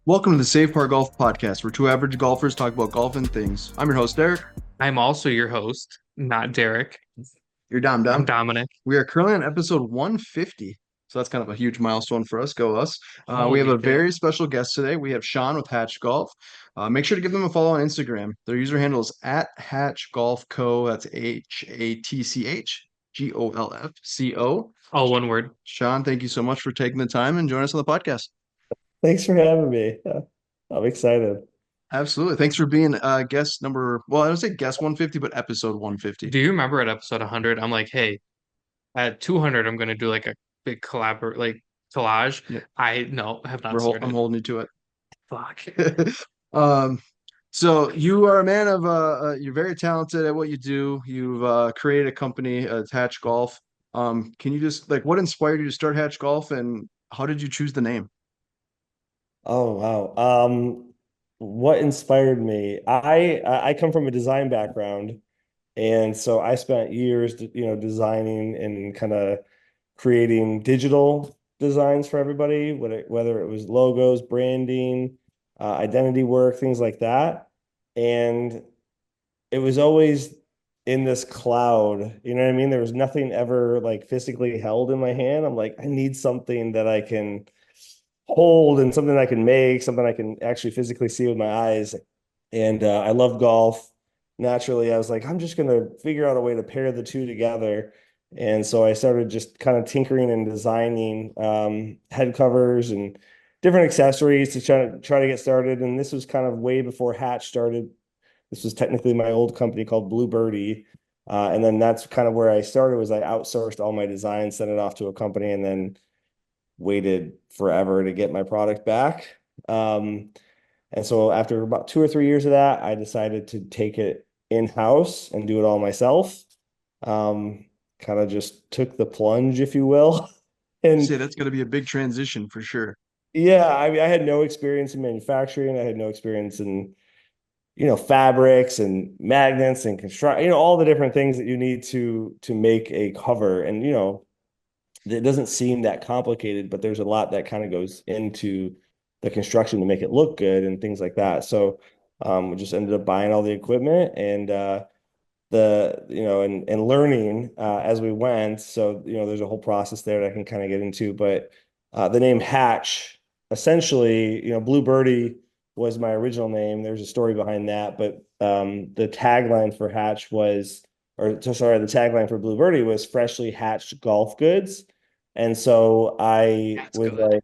Welcome to the Save Par Golf Podcast, where two average golfers talk about golf and things. I'm your host, Derek. I'm also your host, not Derek. You're Dom I'm Dom. Dominic. We are currently on episode 150, so that's kind of a huge milestone for us. Go us. We have Holy a shit. very special guest today. We have Sean with Hatch Golf. Make sure to give them a follow on Instagram. Their user handle is at Hatch Golf Co. That's HATCHGOLFCO. All one word. Sean, thank you so much for taking the time and joining us on the podcast. Thanks for having me. I'm excited. Absolutely. Thanks for being guest number, well, I don't say guest 150, but episode 150. Do you remember at episode 100? I'm like, hey, at 200, I'm gonna do like a big collage. Yeah, I no, have not I'm started. holding you to Fuck. it. Um, so you are a man of you're very talented at what you do. You've created a company, Hatch Golf. Can you just like what inspired you to start Hatch Golf and how did you choose the name? Oh wow. What inspired me? I come from a design background, and so I spent years, designing and kind of creating digital designs for everybody, whether it was logos, branding, identity work, things like that. And it was always in this cloud. You know what I mean? There was nothing ever like physically held in my hand. I'm like, I need something that I can hold and something I can make, something I can actually physically see with my eyes. And I love golf. Naturally, I was like, I'm just gonna figure out a way to pair the two together. And so I started just kind of tinkering and designing head covers and different accessories to try to get started. And this was kind of way before Hatch started. This was technically my old company called Blue Birdie. And then that's kind of where I started was I outsourced all my designs, sent it off to a company, and then waited forever to get my product back. Um, and so after about 2 or 3 years of that, I decided to take it in-house and do it all myself. Kind of just took the plunge, if you will. Say And that's going to be a big transition for sure. yeah, I mean, I had no experience in manufacturing. I had no experience in, fabrics and magnets and construct, all the different things that you need to make a cover. And, it doesn't seem that complicated, but there's a lot that kind of goes into the construction to make it look good and things like that. So we just ended up buying all the equipment and and learning as we went. So, there's a whole process there that I can kind of get into. But the name Hatch, essentially, Blue Birdie was my original name. There's a story behind that, but the tagline for Hatch was, the tagline for Blue Birdie was freshly hatched golf goods. And so I That's was good. like,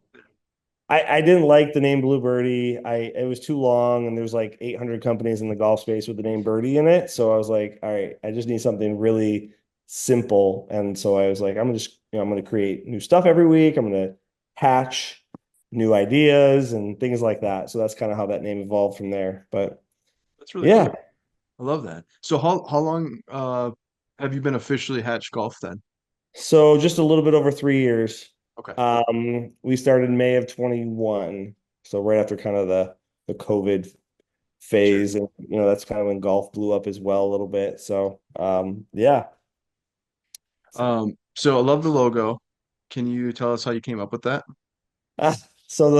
I didn't like the name Blue Birdie. It was too long, and there's like 800 companies in the golf space with the name Birdie in it. So I was like, all right, I just need something really simple. And so I was like, I'm gonna create new stuff every week. I'm gonna hatch new ideas and things like that. So that's kind of how that name evolved from there. But That's really yeah, cool. I love that. So how long have you been officially Hatch Golf then? so just a little bit over 3 years. Okay. We started May of 21, so right after kind of the COVID Sure. phase, and that's kind of when golf blew up as well a little bit. So yeah. So I love the logo. Can you tell us how you came up with that? So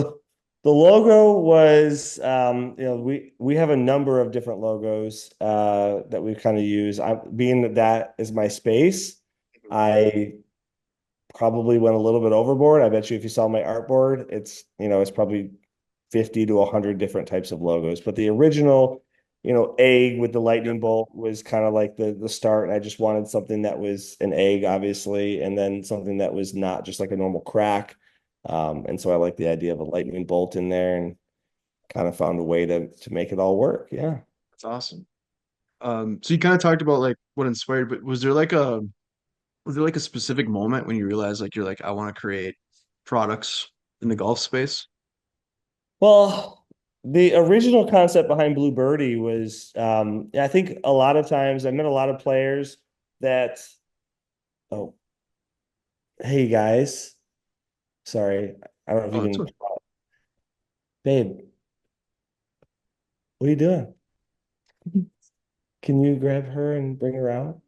the logo was we have a number of different logos that we kind of use. Being that is my space, I probably went a little bit overboard. I bet you if you saw my artboard, it's probably 50 to 100 different types of logos. But the original, egg with the Yeah. lightning bolt was kind of like the start. And I just wanted something that was an egg, obviously, and then something that was not just like a normal crack. And so I like the idea of a lightning bolt in there and kind of found a way to make it all work. Yeah. That's awesome. So you kind of talked about like what inspired, but was there like a specific moment when you realized like you're like I want to create products in the golf space? Well, the original concept behind Blue Birdie was, I think a lot of times I met a lot of players that, oh, hey guys, sorry, I don't know if you Oh, that's can, what. babe, what are you doing? Can you grab her and bring her out?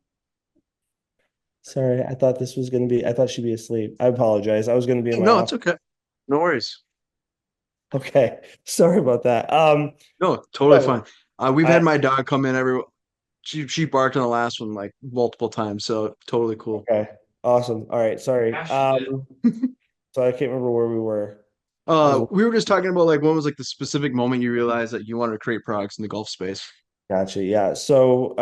Sorry, I thought she'd be asleep. I apologize. I was going to be in my No, it's office. okay. No worries. Okay. Sorry about that. No, totally Yeah, fine. We've had I my dog come in every. She barked on the last one like multiple times, so totally cool. okay. Awesome. All right. Sorry. Yeah, she did. So I can't remember where we were. I was We were just talking about like when was like the specific moment you realized that you wanted to create products in the golf space. Gotcha. Yeah. So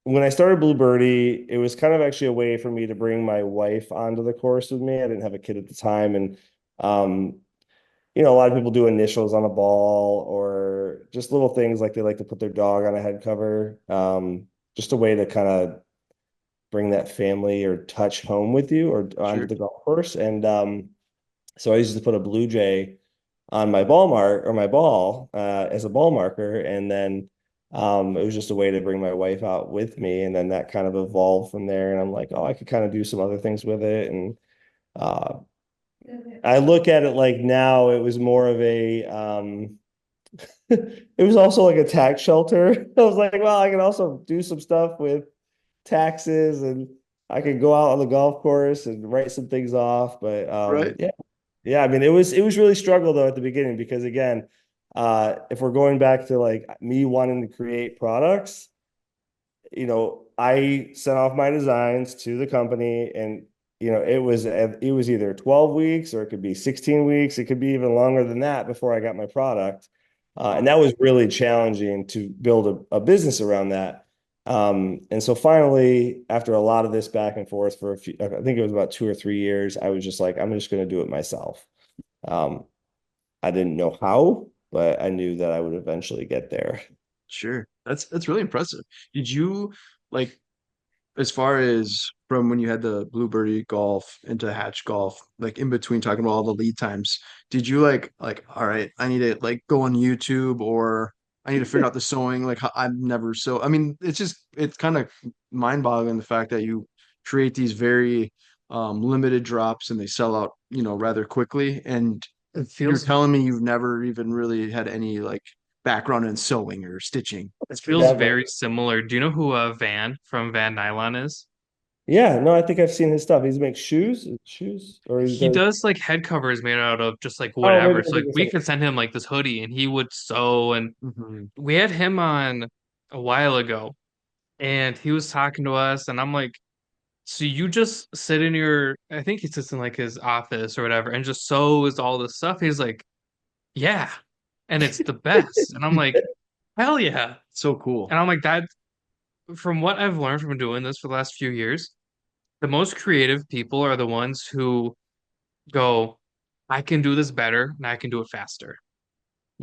when I started Blue Birdie, it was kind of actually a way for me to bring my wife onto the course with me. I didn't have a kid at the time, and um, a lot of people do initials on a ball or just little things like they like to put their dog on a head cover. Just a way to kind of bring that family or touch home with you or onto Sure. the golf course. And so I used to put a blue jay on my ball mark or my ball as a ball marker, and then it was just a way to bring my wife out with me, and then that kind of evolved from there. And I'm like, oh, I could kind of do some other things with it, and uh, I look at it like now it was more of a it was also like a tax shelter. I was like, well, I can also do some stuff with taxes and I could go out on the golf course and write some things off. But Right. yeah. Yeah, I mean it was really struggle though at the beginning because again, if we're going back to like me wanting to create products, I sent off my designs to the company and it was either 12 weeks or it could be 16 weeks, it could be even longer than that before I got my product. And Wow. that was really challenging to build a business around that. And so finally, after a lot of this back and forth for I think it was about 2 or 3 years, I was just like, I'm just going to do it myself. Um, I didn't know how, but I knew that I would eventually get there. Sure. That's really impressive. Did you like as far as from when you had the Bluebirdie golf into Hatch golf, like in between talking about all the lead times, did you like all right, I need to like go on YouTube or I need to figure out the sewing like I've never sew. I mean, it's kind of mind-boggling the fact that you create these very limited drops and they sell out, rather quickly and It you're feels telling me you've never even really had any like background in sewing or stitching. it feels Never. very similar. Do you know who Van from Van Nylon is? Yeah, no, I think I've seen his stuff. He makes shoes, or he He does. does like head covers made out of just like Oh, maybe whatever. I So like think it's we something. could send him like this hoodie and he would sew, and Mhm. we had him on a while ago and he was talking to us and I'm like, so you just sit in your, I think he sits in like his office or whatever and just sews all this stuff. He's like, yeah. And it's the best. And I'm like, hell yeah. So cool. And I'm like, that from what I've learned from doing this for the last few years, the most creative people are the ones who go, I can do this better and I can do it faster.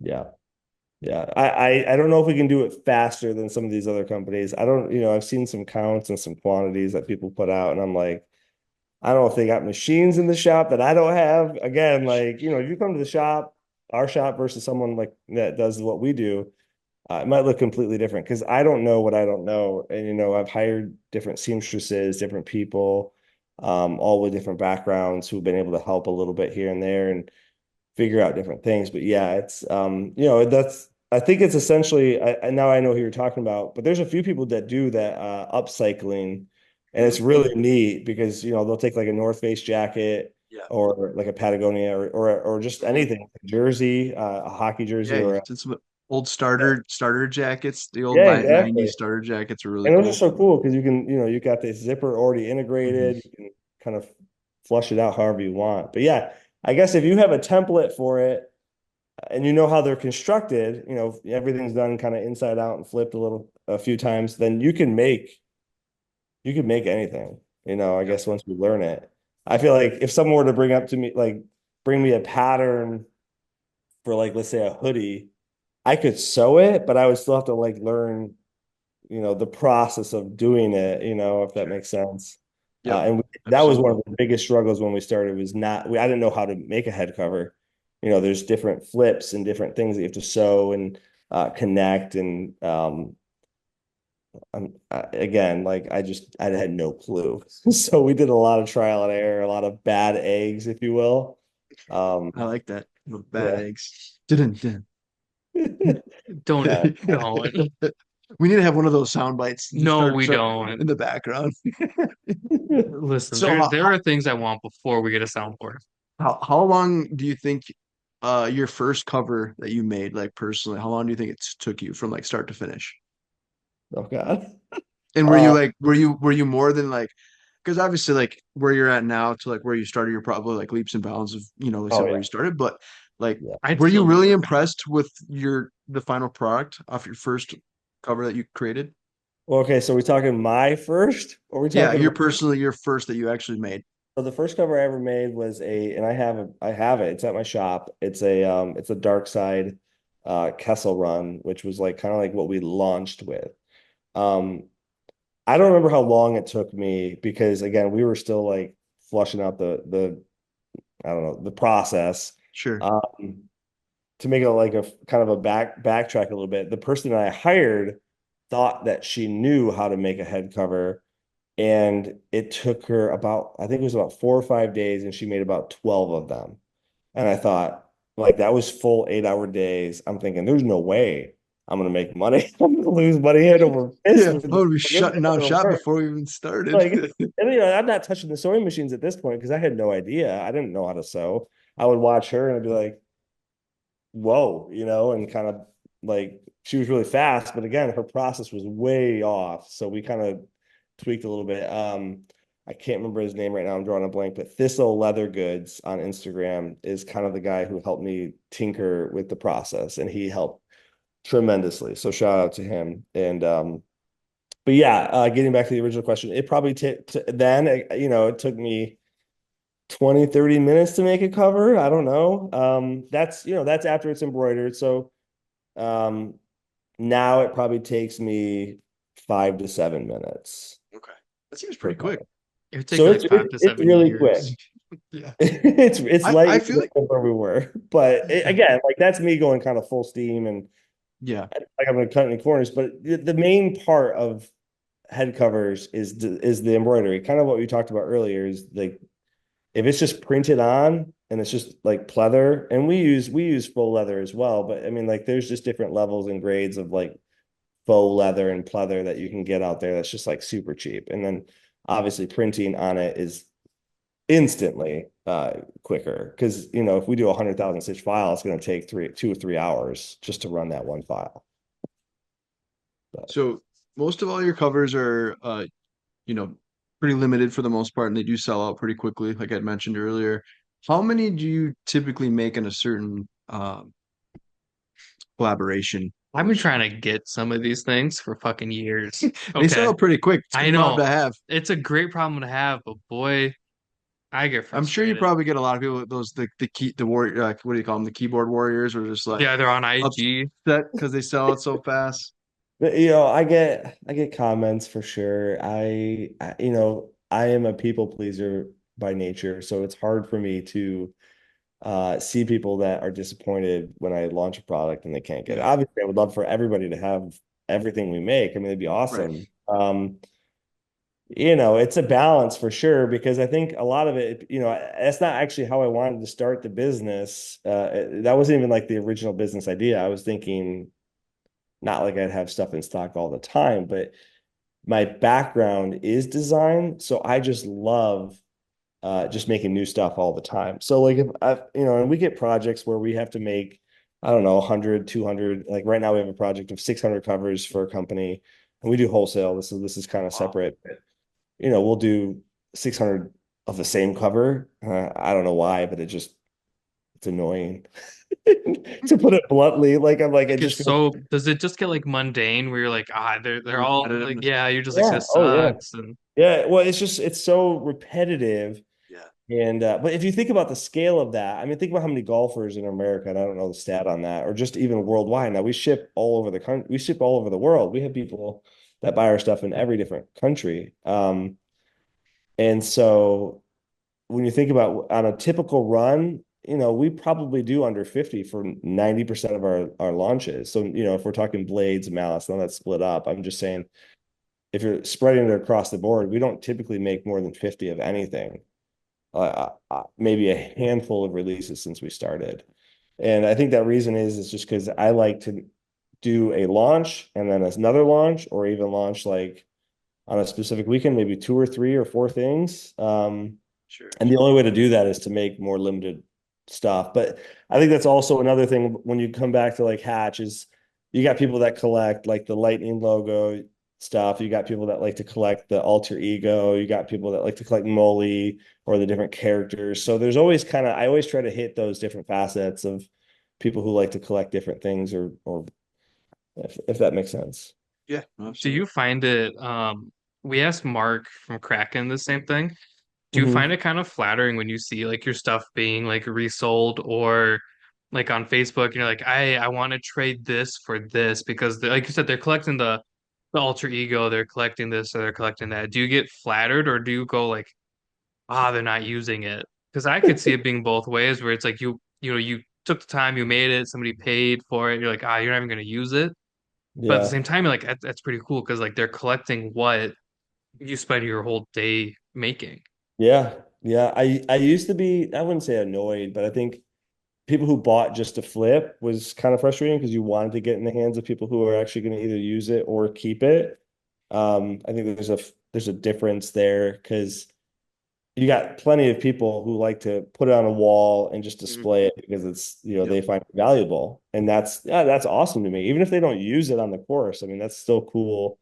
Yeah, yeah. I don't know if we can do it faster than some of these other companies. I don't, I've seen some counts and some quantities that people put out, and I'm like, I don't know if they got machines in the shop that I don't have. Again, like, if you come to the shop, our shop versus someone like that does what we do, it might look completely different because I don't know what I don't know. And, I've hired different seamstresses, different people, all with different backgrounds who've been able to help a little bit here and there and figure out different things. But yeah, it's, I think it's essentially, now I know who you're talking about, but there's a few people that do that upcycling. And it's Mhm. really neat because, they'll take like a North Face jacket Yeah. or like a Patagonia or just anything, a jersey, a hockey jersey Yeah. or Since the old starter jackets, the old yeah, 90s exactly. starter jackets are really And those are cool. so cool because you can, you got the zipper already Mhm. integrated. You can kind of flush it out however you want. But yeah, I guess if you have a template for it and you know how they're constructed, everything's done kind of inside out and flipped a few times, then you can make anything, I Yep. guess once we learn it. I feel like if someone were to bring me a pattern for like, let's say a hoodie, I could sew it, but I would still have to like learn the process of doing it, if that Sure. makes sense. Yep. That was one of Absolutely. the biggest struggles when we started was I didn't know how to make a head cover. There's different flips and different things that you have to sew and connect. And again, like I had no clue. So we did a lot of trial and error, a lot of bad eggs, if you will. Um, I like that. With bad yeah. eggs. Didn't. Don't, Yeah. don't. We need to have one of those sound bites and just No, start we don't. in the background. Listen, So there are things I want before we get a soundboard. how long do you think your first cover that you made, like personally? How long do you think it took you from like start to finish? Oh God. And were you Uh, like, were you more than like, because obviously like where you're at now to like where you started, you're probably like leaps and bounds of, like I oh said, where yeah. you started, but like, Yeah. I'd were you still really impressed with the final product off your first cover that you created? Well, okay, so we're talking my first, or we're Yeah, talking your about personally, your first that you actually made. so the first cover I ever made was and I have it. It's at my shop. It's a Dark Side Kessel Run, which was like kind of like what we launched with. Um, I don't remember how long it took me because again, we were still like flushing out the I don't know, the process. Sure. Um, to make it like a kind of a backtrack a little bit, the person that I hired thought that she knew how to make a head cover, and it took her about, I think it was about 4 or 5 days, and she made about 12 of them. And I thought, like, that was full 8 hour days. I'm thinking, there's no way I'm gonna make money. I'm gonna lose money hand over fist Yeah, with I this. would be This shutting isn't down gonna shop work. before we even started. Like, and I'm not touching the sewing machines at this point because I had no idea. I didn't know how to sew. I would watch her and I'd be like, whoa, and kind of like she was really fast, but again, her process was way off. So we kind of tweaked a little bit. I can't remember his name right now. I'm drawing a blank, but Thistle Leather Goods on Instagram is kind of the guy who helped me tinker with the process, and he helped tremendously. So shout out to him. And but yeah, getting back to the original question, it probably then it took me 20, 30 minutes to make a cover. I don't know. That's after it's embroidered. So um, now it probably takes me 5 to 7 minutes Okay. That seems per pretty quick. cover. it would take So you like it's five to it's seven really quick. years. Yeah. It's I light feel years like from where we were, but yeah. again, like that's me going kind of full steam and Yeah. like I'm gonna cut any corners. But the main part of head covers is the embroidery. Kind of what we talked about earlier is like if it's just printed on and it's just like pleather, and we use faux leather as well, but I mean like there's just different levels and grades of like faux leather and pleather that you can get out there that's just like super cheap. And then obviously printing on it is instantly quicker because if we do 100,000 stitch file, it's going to take 2 or 3 hours just to run that one file. But So most of all your covers are you know, pretty limited for the most part, and they do sell out pretty quickly, like I mentioned earlier. How many do you typically make in a certain collaboration? I've been trying to get some of these things for fucking years. They sell Okay, out pretty quick. It's a I good problem know to have. it's a great problem to have, but boy, I get I'm sure you frustrated. probably get a lot of people with those the warrior what do you call them, the keyboard warriors, are just like Yeah, they're on IG. upset because they sell out so fast. I get comments for sure. I am a people pleaser by nature, so it's hard for me to see people that are disappointed when I launch a product and they can't get it. Yeah, Obviously, I would love for everybody to have everything we make. I mean, it'd be right. awesome. It's a balance for sure because I think a lot of it, that's not actually how I wanted to start the business. That wasn't even like the original business idea. I was thinking not like I'd have stuff in stock all the time, but my background is design, so I just love just making new stuff all the time. So like if and we get projects where we have to make, I don't know, 100, 200, like right now we have a project of 600 covers for a company and we do wholesale. This is kind of Wow. separate. But, we'll do 600 of the same cover. I don't know why, but it's annoying to put it bluntly. Like I'm like, It it gets just feels, so. Does it just get like mundane where you're like, they're all like, Repetitiveness. yeah, you're just like, yeah. this Oh yeah. sucks, and Yeah. Well, it's so repetitive. Yeah. And but if you think about the scale of that, I mean, think about how many golfers in America, and I don't know the stat on that, or just even worldwide. Now we ship all over the country, we ship all over the world. We have people that buy our stuff in every different country. And so when you think about on a typical run, we probably do under 50 for 90% of our launches. So, if we're talking blades, mallets, now that's split up. I'm just saying if you're spreading it across the board, we don't typically make more than 50 of anything. Maybe a handful of releases since we started. And I think that reason is just because I like to do a launch and then another launch, or even launch like on a specific weekend, maybe 2 or 3 or 4 things. Sure. And the only way to do that is to make more limited stuff. But I think that's also another thing when you come back to like Hatch is you got people that collect like the Lightning logo stuff. You got people that like to collect the alter ego. You got people that like to collect Molly or the different characters. So there's always kind of I always try to hit those different facets of people who like to collect different things or if that makes sense. Yeah, Do absolutely. you find it, we asked Mark from Kraken the same thing. Do you Hmm. find it kind of flattering when you see like your stuff being like resold or like on Facebook and you're like, I want to trade this for this because like you said, they're collecting the alter ego, they're collecting this or they're collecting that. Do you get flattered or do you go like, ah, they're not using it? Because I could see it being both ways where it's like you know, you took the time, you made it, somebody paid for it, you're like, ah, you're not even gonna use it. But at the Yeah. same time, you're like, that's pretty cool because like they're collecting what you spend your whole day making. Yeah. Yeah. I used to be, I wouldn't say annoyed, but I think people who bought just to flip was kind of frustrating because you wanted to get in the hands of people who are actually going to either use it or keep it. I think there's a difference there because you got plenty of people who like to put it on a wall and just Mhm. display it because it's Yep. they find it valuable, and that's yeah, that's awesome to me. Even if they don't use it on the course, I mean that's still cool.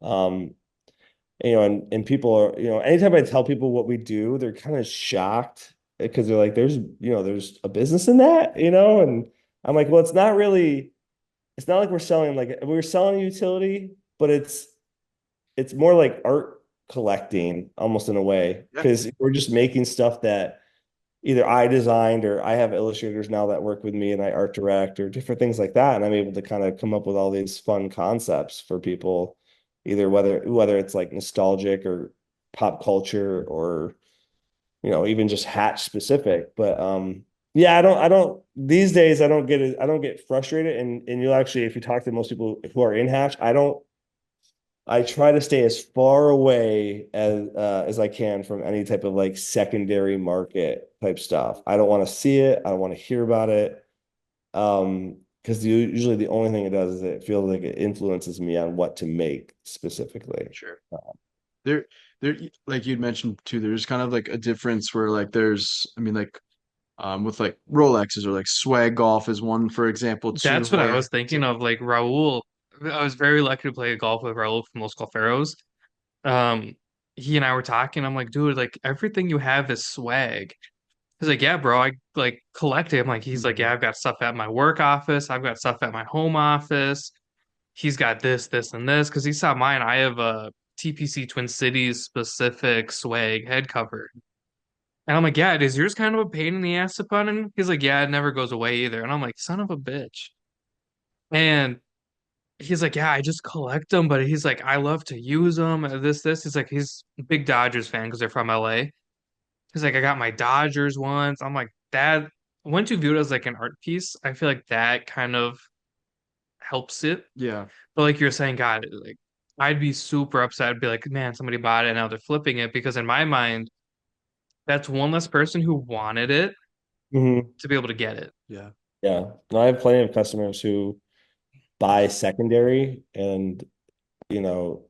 Um, and people are, anytime I tell people what we do, they're kind of shocked because they're like, there's a business in that, and I'm like, well, it's not like we're selling like we're selling a utility, but it's more like art collecting almost in a way Yeah. because we're just making stuff that either I designed or I have illustrators now that work with me and I art direct or different things like that. And I'm able to kind of come up with all these fun concepts for people, either whether it's like nostalgic or pop culture or even just Hatch specific. But yeah, I don't these days I don't get frustrated and you'll actually if you talk to most people who are in Hatch, I try to stay as far away as I can from any type of like secondary market type stuff. I don't want to see it. I don't want to hear about it. Because usually the only thing it does is it feels like it influences me on what to make specifically. Sure. There, there, like you'd mentioned too, there's kind of like a difference where like there's, I mean, like with like Rolexes or like Swag Golf is one, for example, too, That's what I where was thinking of. Like Raul, I was very lucky to play golf with Raul from Los Golferos. Um, he and I were talking. I'm like, dude, like everything you have is swag. He's like, yeah, bro, I like collect it. I'm like, he's like, Mhm. yeah, I've got stuff at my work office. I've got stuff at my home office. He's got this, this, and this. Because he saw mine. I have a TPC Twin Cities specific swag head cover. And I'm like, yeah, is yours kind of a pain in the ass to put in? He's like, yeah, it never goes away either. And I'm like, son of a bitch. And he's like, yeah, I just collect them, but he's like, I love to use them. This. He's like, he's a big Dodgers fan because they're from LA. He's like, I got my Dodgers once. I'm like, that once you view it as like an art piece, I feel like that kind of helps it. Yeah, But like you're saying, God, like I'd be super upset. I'd be like, man, somebody bought it and now they're flipping it because in my mind, that's one less person who wanted it Mhm. to be able to get it. yeah, Yeah. No, I have plenty of customers who buy secondary and you know,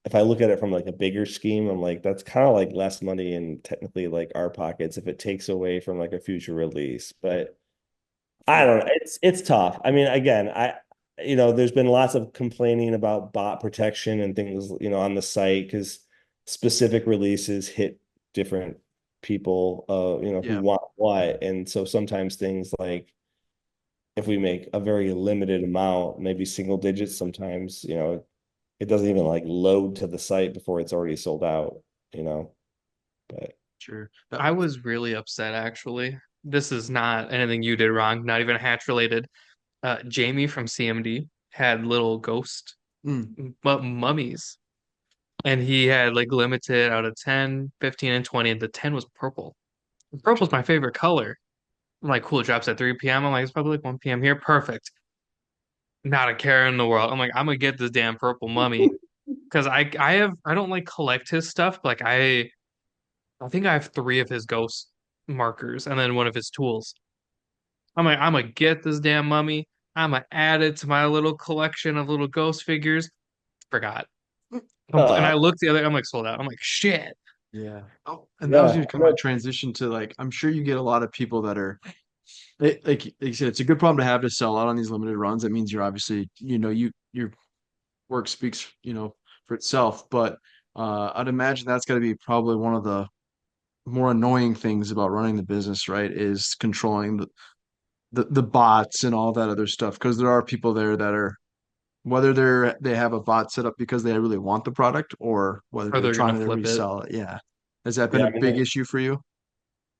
if I look at it from like a bigger scheme, I'm like, that's kind of like less money and technically like our pockets if it takes away from like a future release. But I yeah, don't know. It's tough. I mean, again, there's been lots of complaining about bot protection and things, on the site because specific releases hit different people, who yeah, want what. And so sometimes things like if we make a very limited amount, maybe single digits, sometimes, it doesn't even like load to the site before it's already sold out, you know. But sure. I was really upset actually. This is not anything you did wrong, not even hatch related. Jamie from CMD had little ghost Mm, mummies, and he had like limited out of 10, 15, and 20, and the 10 was purple. Purple's my favorite color. I'm like, cool, it drops at 3 p.m. I'm like, it's probably like 1 p.m. here. Perfect. Not a care in the world. I'm like, I'm gonna get this damn purple mummy because I don't like collect his stuff, but like I think I have three of his ghost markers and then one of his tools. I'm like, I'm gonna get this damn mummy. I'm gonna add it to my little collection of little ghost figures. Forgot. And uh, I looked the other, I'm like, sold out. I'm like, shit. yeah. Oh, and that was yeah, gonna kind of transition to like, I'm sure you get a lot of people that are like you said, it's a good problem to have to sell out on these limited runs. That means you're obviously, your work speaks, for itself. But I'd imagine that's got to be probably one of the more annoying things about running the business, right? Is controlling the bots and all that other stuff. Because there are people there that are, whether they have a bot set up because they really want the product or whether Or they're they're gonna trying to flip it. resell it. Yeah. Has that been Yeah, a I big mean, issue for you?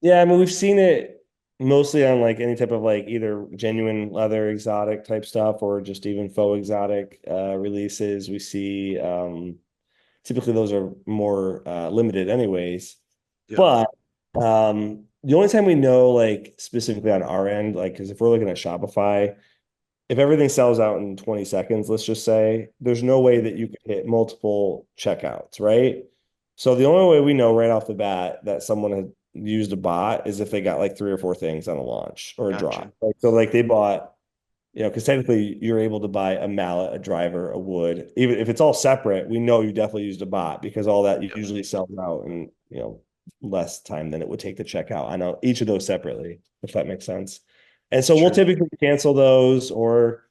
yeah, I mean, we've seen it mostly on like any type of like either genuine leather exotic type stuff or just even faux exotic releases. We see typically those are more limited anyways. Yeah. But the only time we know like specifically on our end, like because if we're looking at Shopify, if everything sells out in 20 seconds, let's just say, there's no way that you could hit multiple checkouts, right? So the only way we know right off the bat that someone had used a bot is if they got like three or four things on a launch or a Gotcha. drop. Like, so like they bought, because technically you're able to buy a mallet, a driver, a wood. Even if it's all separate, we know you definitely used a bot because all that Yep. usually sells out in, less time than it would take to check out. I know each of those separately, if that makes sense. And so we'll Sure. typically cancel those, or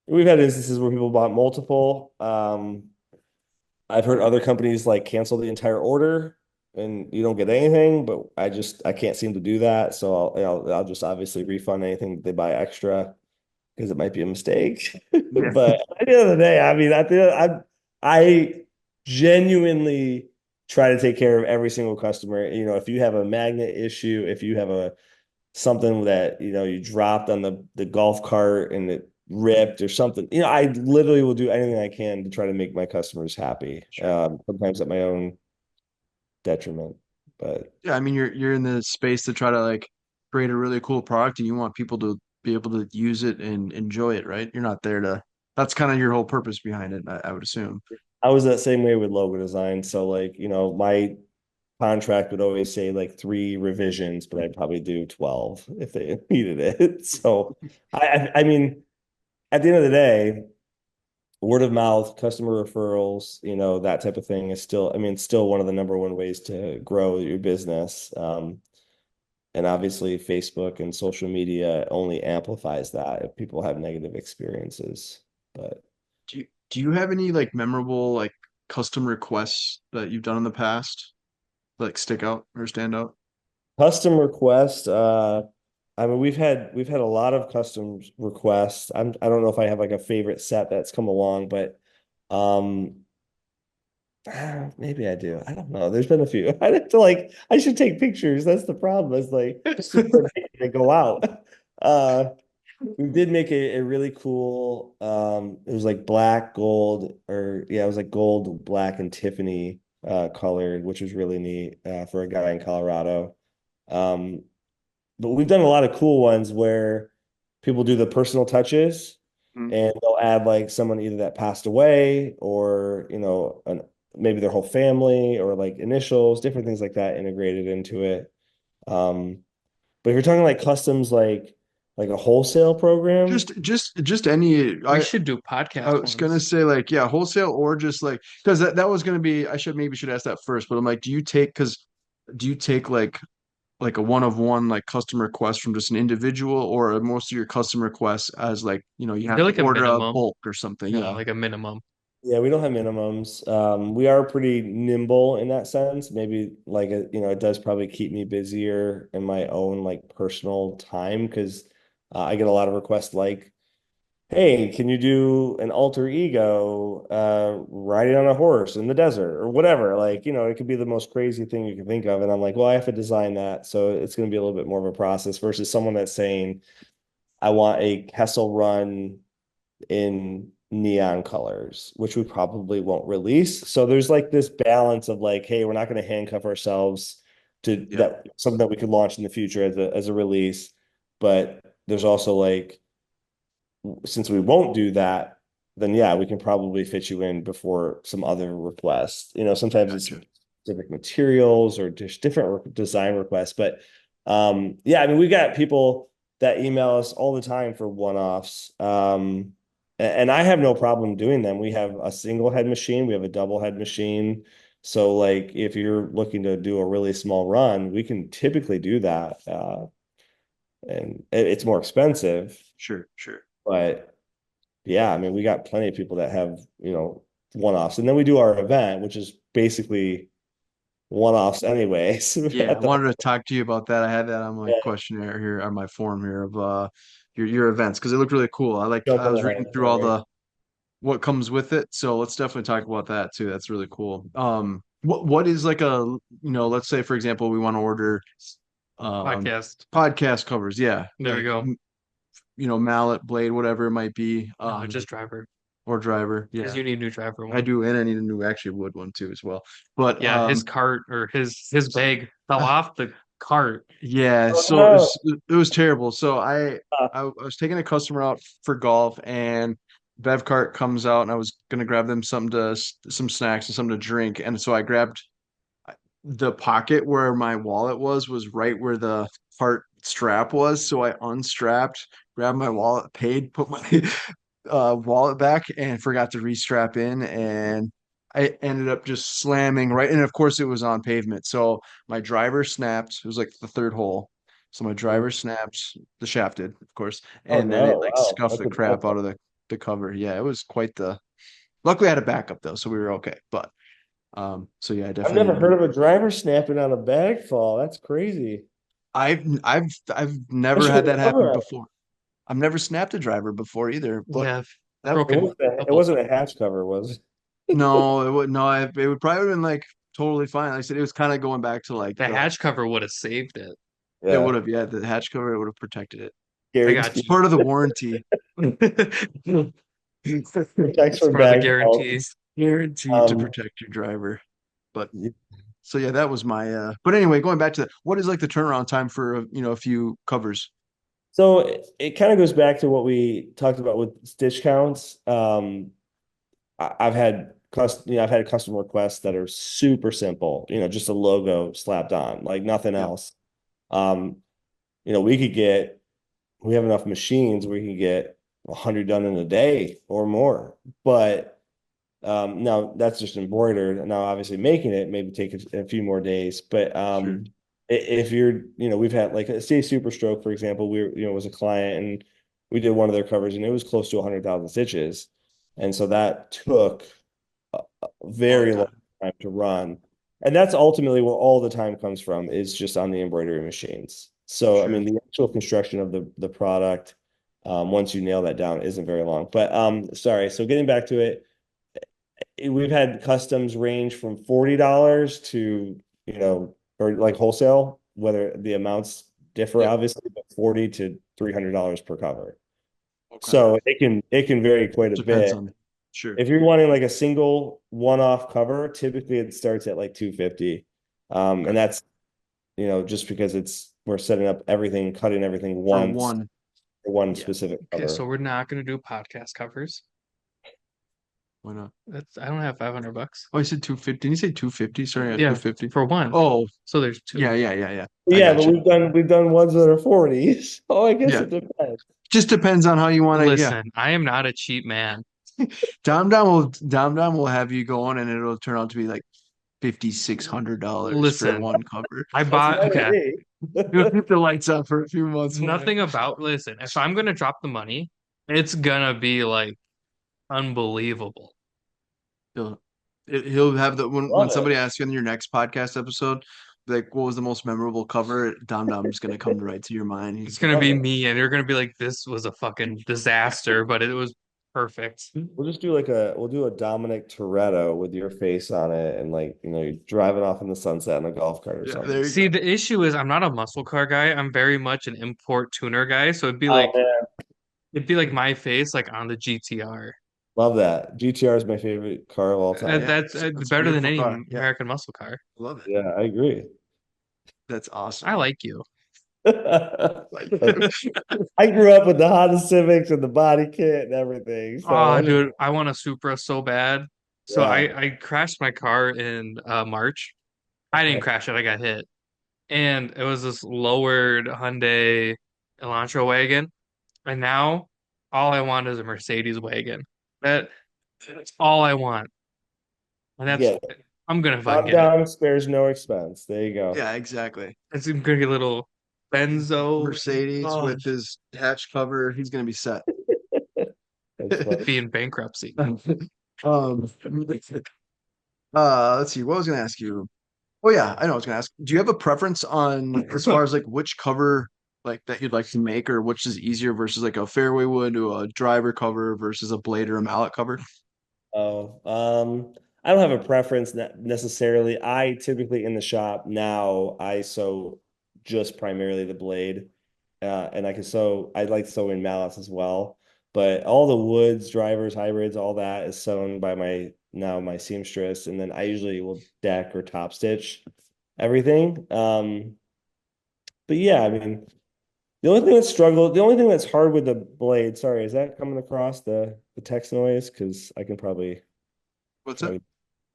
we've had instances where people bought multiple. I've heard other companies like cancel the entire order and you don't get anything, but I can't seem to do that. So I'll just obviously refund anything that they buy extra because it might be a mistake. Yeah. But at the end of the day, I mean, I genuinely try to take care of every single customer. If you have a magnet issue, if you have something that you dropped on the golf cart and it ripped or something, I literally will do anything I can to try to make my customers happy. Sure. Sometimes at my own detriment, but Yeah, I mean you're in the space to try to like create a really cool product and you want people to be able to use it and enjoy it, right? You're not there to that's kind of your whole purpose behind it, I would assume. I was that same way with logo design. So like, my contract would always say like three revisions, but I'd probably do 12 if they needed it. So I mean, at the end of the day, word of mouth, customer referrals, that type of thing is still, I mean, still one of the number one ways to grow your business. And obviously Facebook and social media only amplifies that if people have negative experiences. But Do you have any like memorable like custom requests that you've done in the past like stick out or stand out? custom request, I mean, we've had a lot of custom requests. I don't know if I have like a favorite set that's come along, but um maybe I do. I don't know. There's been a few. I have to like I should take pictures. That's the problem. It's like they go out. Uh we did make a really cool it was like black, gold, or yeah, it was like gold, black, and Tiffany colored, which was really neat for a guy in Colorado. Um but we've done a lot of cool ones where people do the personal touches Mm. and they'll add like someone either that passed away or maybe their whole family or like initials, different things like that integrated into it. Um, but if you're talking like customs, like a wholesale program, Just any We I should do I podcast was gonna ones. say like yeah, wholesale or just like because that was gonna be I should ask that first, but I'm like, do you take like a one of one like custom request from just an individual or are most of your custom requests as like you have They're to like a order a minimum. bulk or something, Yeah, yeah. like a minimum. yeah, we don't have minimums. We are pretty nimble in that sense. Maybe like it does probably keep me busier in my own like personal time because I get a lot of requests like, hey, can you do an alter ego riding on a horse in the desert or whatever? Like, it could be the most crazy thing you can think of. And I'm like, well, I have to design that. So it's going to be a little bit more of a process versus someone that's saying, I want a Kessel Run in neon colors, which we probably won't release. So there's like this balance of like, hey, we're not going to handcuff ourselves to Yeah. that something that we could launch in the future as a release. But there's also like, since we won't do that, then yeah, we can probably fit you in before some other requests. Sometimes it's Gotcha. specific materials or just different design requests. But yeah, I mean, we got people that email us all the time for one-offs. And I have no problem doing them. We have a single head machine, we have a double head machine. So like if you're looking to do a really small run, we can typically do that. and it's more expensive, Sure, sure. but yeah, I mean, we got plenty of people that have, one-offs. And then we do our event, which is basically one-offs anyways. Yeah, I wanted to talk to you about that. I had that on my Yeah, questionnaire here on my form here of your events because it looked really cool. I jumping was ahead, reading through all sorry. the what comes with it. So let's definitely talk about that too. That's really cool. What is like let's say for example, we want to order um Podcast. podcast covers. Yeah, There we like go. mallet, blade, whatever it might be. No, just driver. Or driver. Because Yeah, you need a new driver I one. do, and I need a new actually wood one too as well. But Yeah, his cart or his bag fell off the cart. yeah, Oh so no. it was terrible. So I, Uh, I I was taking a customer out for golf, and Bevcart comes out, and I was gonna grab them some snacks and something to drink, and so I grabbed the pocket where my wallet was right where the cart strap was. So I unstrapped, grabbed my wallet, paid, put my wallet back, and forgot to restrap in, and I ended up just slamming right. And of course, it was on pavement. So my driver snapped. It was like the third hole. So my driver snapped, the shaft did, of course, oh and then it no, like wow. scuffed That's the a bad crap out of the cover. Yeah, it was quite the. Luckily, I had a backup though, so we were okay. But so yeah, I I've definitely never need heard to. of a driver snapping on a bag fall. That's crazy. I've never Especially had with that the cover happen up. before. I've never snapped a driver before either, but Yeah, that It broken wasn't a, a it couple wasn't a times. hatch cover, was it? no, it would no, it would probably have been like totally fine. Like I said, it was kind of going back to like The the hatch cover would have saved it. it would Yeah. have, yeah, the hatch cover, it would have protected it. I got Guaranteed you. Part of the warranty. protects It's from part of the bag guarantee. falls. Guaranteed to Um, protect your driver. But so yeah, that was my but anyway, going back to that, what is like the turnaround time for a few covers? so it kind of goes back to what we talked about with stitch counts. I've had I've had custom requests that are super simple, just a logo slapped on, like nothing Yep, else. Um, we have enough machines where we can get 100 done in a day or more. But now that's just embroidered. Now, obviously, making it maybe take a few more days. But sure. if you're, we've had like say Super Stroke, for example, was a client and we did one of their covers and it was close to 100,000 stitches. And so that took a Long very long time. time to run. And that's ultimately where all the time comes from is just on the embroidery machines. So, I Sure. mean, the actual construction of the product, once you nail that down, isn't very long. But sorry. So getting back to it, we've had customs range from $40 to, or like wholesale, whether the amounts differ, Yep. obviously, but 40 to $300 per cover. Okay. So it can vary quite a Depends bit. on sure. If you're wanting like a single one-off cover, typically it starts at like 250. Okay. And that's, just because we're setting up everything, cutting everything For once one. for one Yeah. specific Okay, cover. so we're not gonna do podcast covers. Why not? That's I don't have 500 bucks. Oh, I said 250. Didn't you say 250? Sorry, yeah, Yeah, 250. for one. Oh, So there's two. yeah, yeah, yeah, yeah. I Yeah, got but you. we've done ones that are 40. So I guess Yeah. it depends. Just depends on how you want to. Yeah. Listen, I am not a cheap man. Dom Dom will have you going, and it'll turn out to be like $5,600 for Listen, one cover. I That's bought fine with okay. me. You'll keep the lights on for a few months. Nothing about listen, if I'm gonna drop the money, it's gonna be like unbelievable. He'll he'll have the when Love it. somebody asks you in your next podcast episode, like what was the most memorable cover? Dom Dom's gonna come right to your mind. It's He's gonna Love be it. me, and you're gonna be like, this was a fucking disaster, but it was perfect. We'll do a Dominic Toretto with your face on it and like, you're driving off in the sunset in a golf cart or yeah, something. there you See, go. the issue is I'm not a muscle car guy. I'm very much an import tuner guy. So Oh man, it'd be like my face like on the GTR. love that. GTR is my favorite car of all time. Yeah, That's it's a better than beautiful any car. Yeah, American muscle car. love it. Yeah, I agree. That's awesome. I like you. Like you. I grew up with the Honda Civics and the body kit and everything. Oh, So dude, I want a Supra so bad. So yeah. I crashed my car in March. I didn't Okay. crash it, I got hit. And it was this lowered Hyundai Elantra wagon. And now all I want is a Mercedes wagon. That's all I want. And that's Yeah. I'm gonna fucking Calm get it. down spares no expense. There you go. Yeah, exactly. It's gonna get a little Benzo. Mercedes Oh, with his hatch cover. He's gonna be set. That's funny. be in bankruptcy. Let's see. What was I gonna ask you? Oh yeah, I know. I was gonna ask. Do you have a preference on as far as like which cover like that you'd like to make, or which is easier versus like a fairway wood to a driver cover versus a blade or a mallet cover? Oh, I don't have a preference necessarily. I typically in the shop now, I sew just primarily the blade. And I like sewing mallets as well. But all the woods, drivers, hybrids, all that is sewn by my seamstress. And then I usually will deck or top stitch everything. But yeah, I mean, the only thing that's hard with the blade, sorry, is that coming across the text noise? Because I can probably What's try it? to,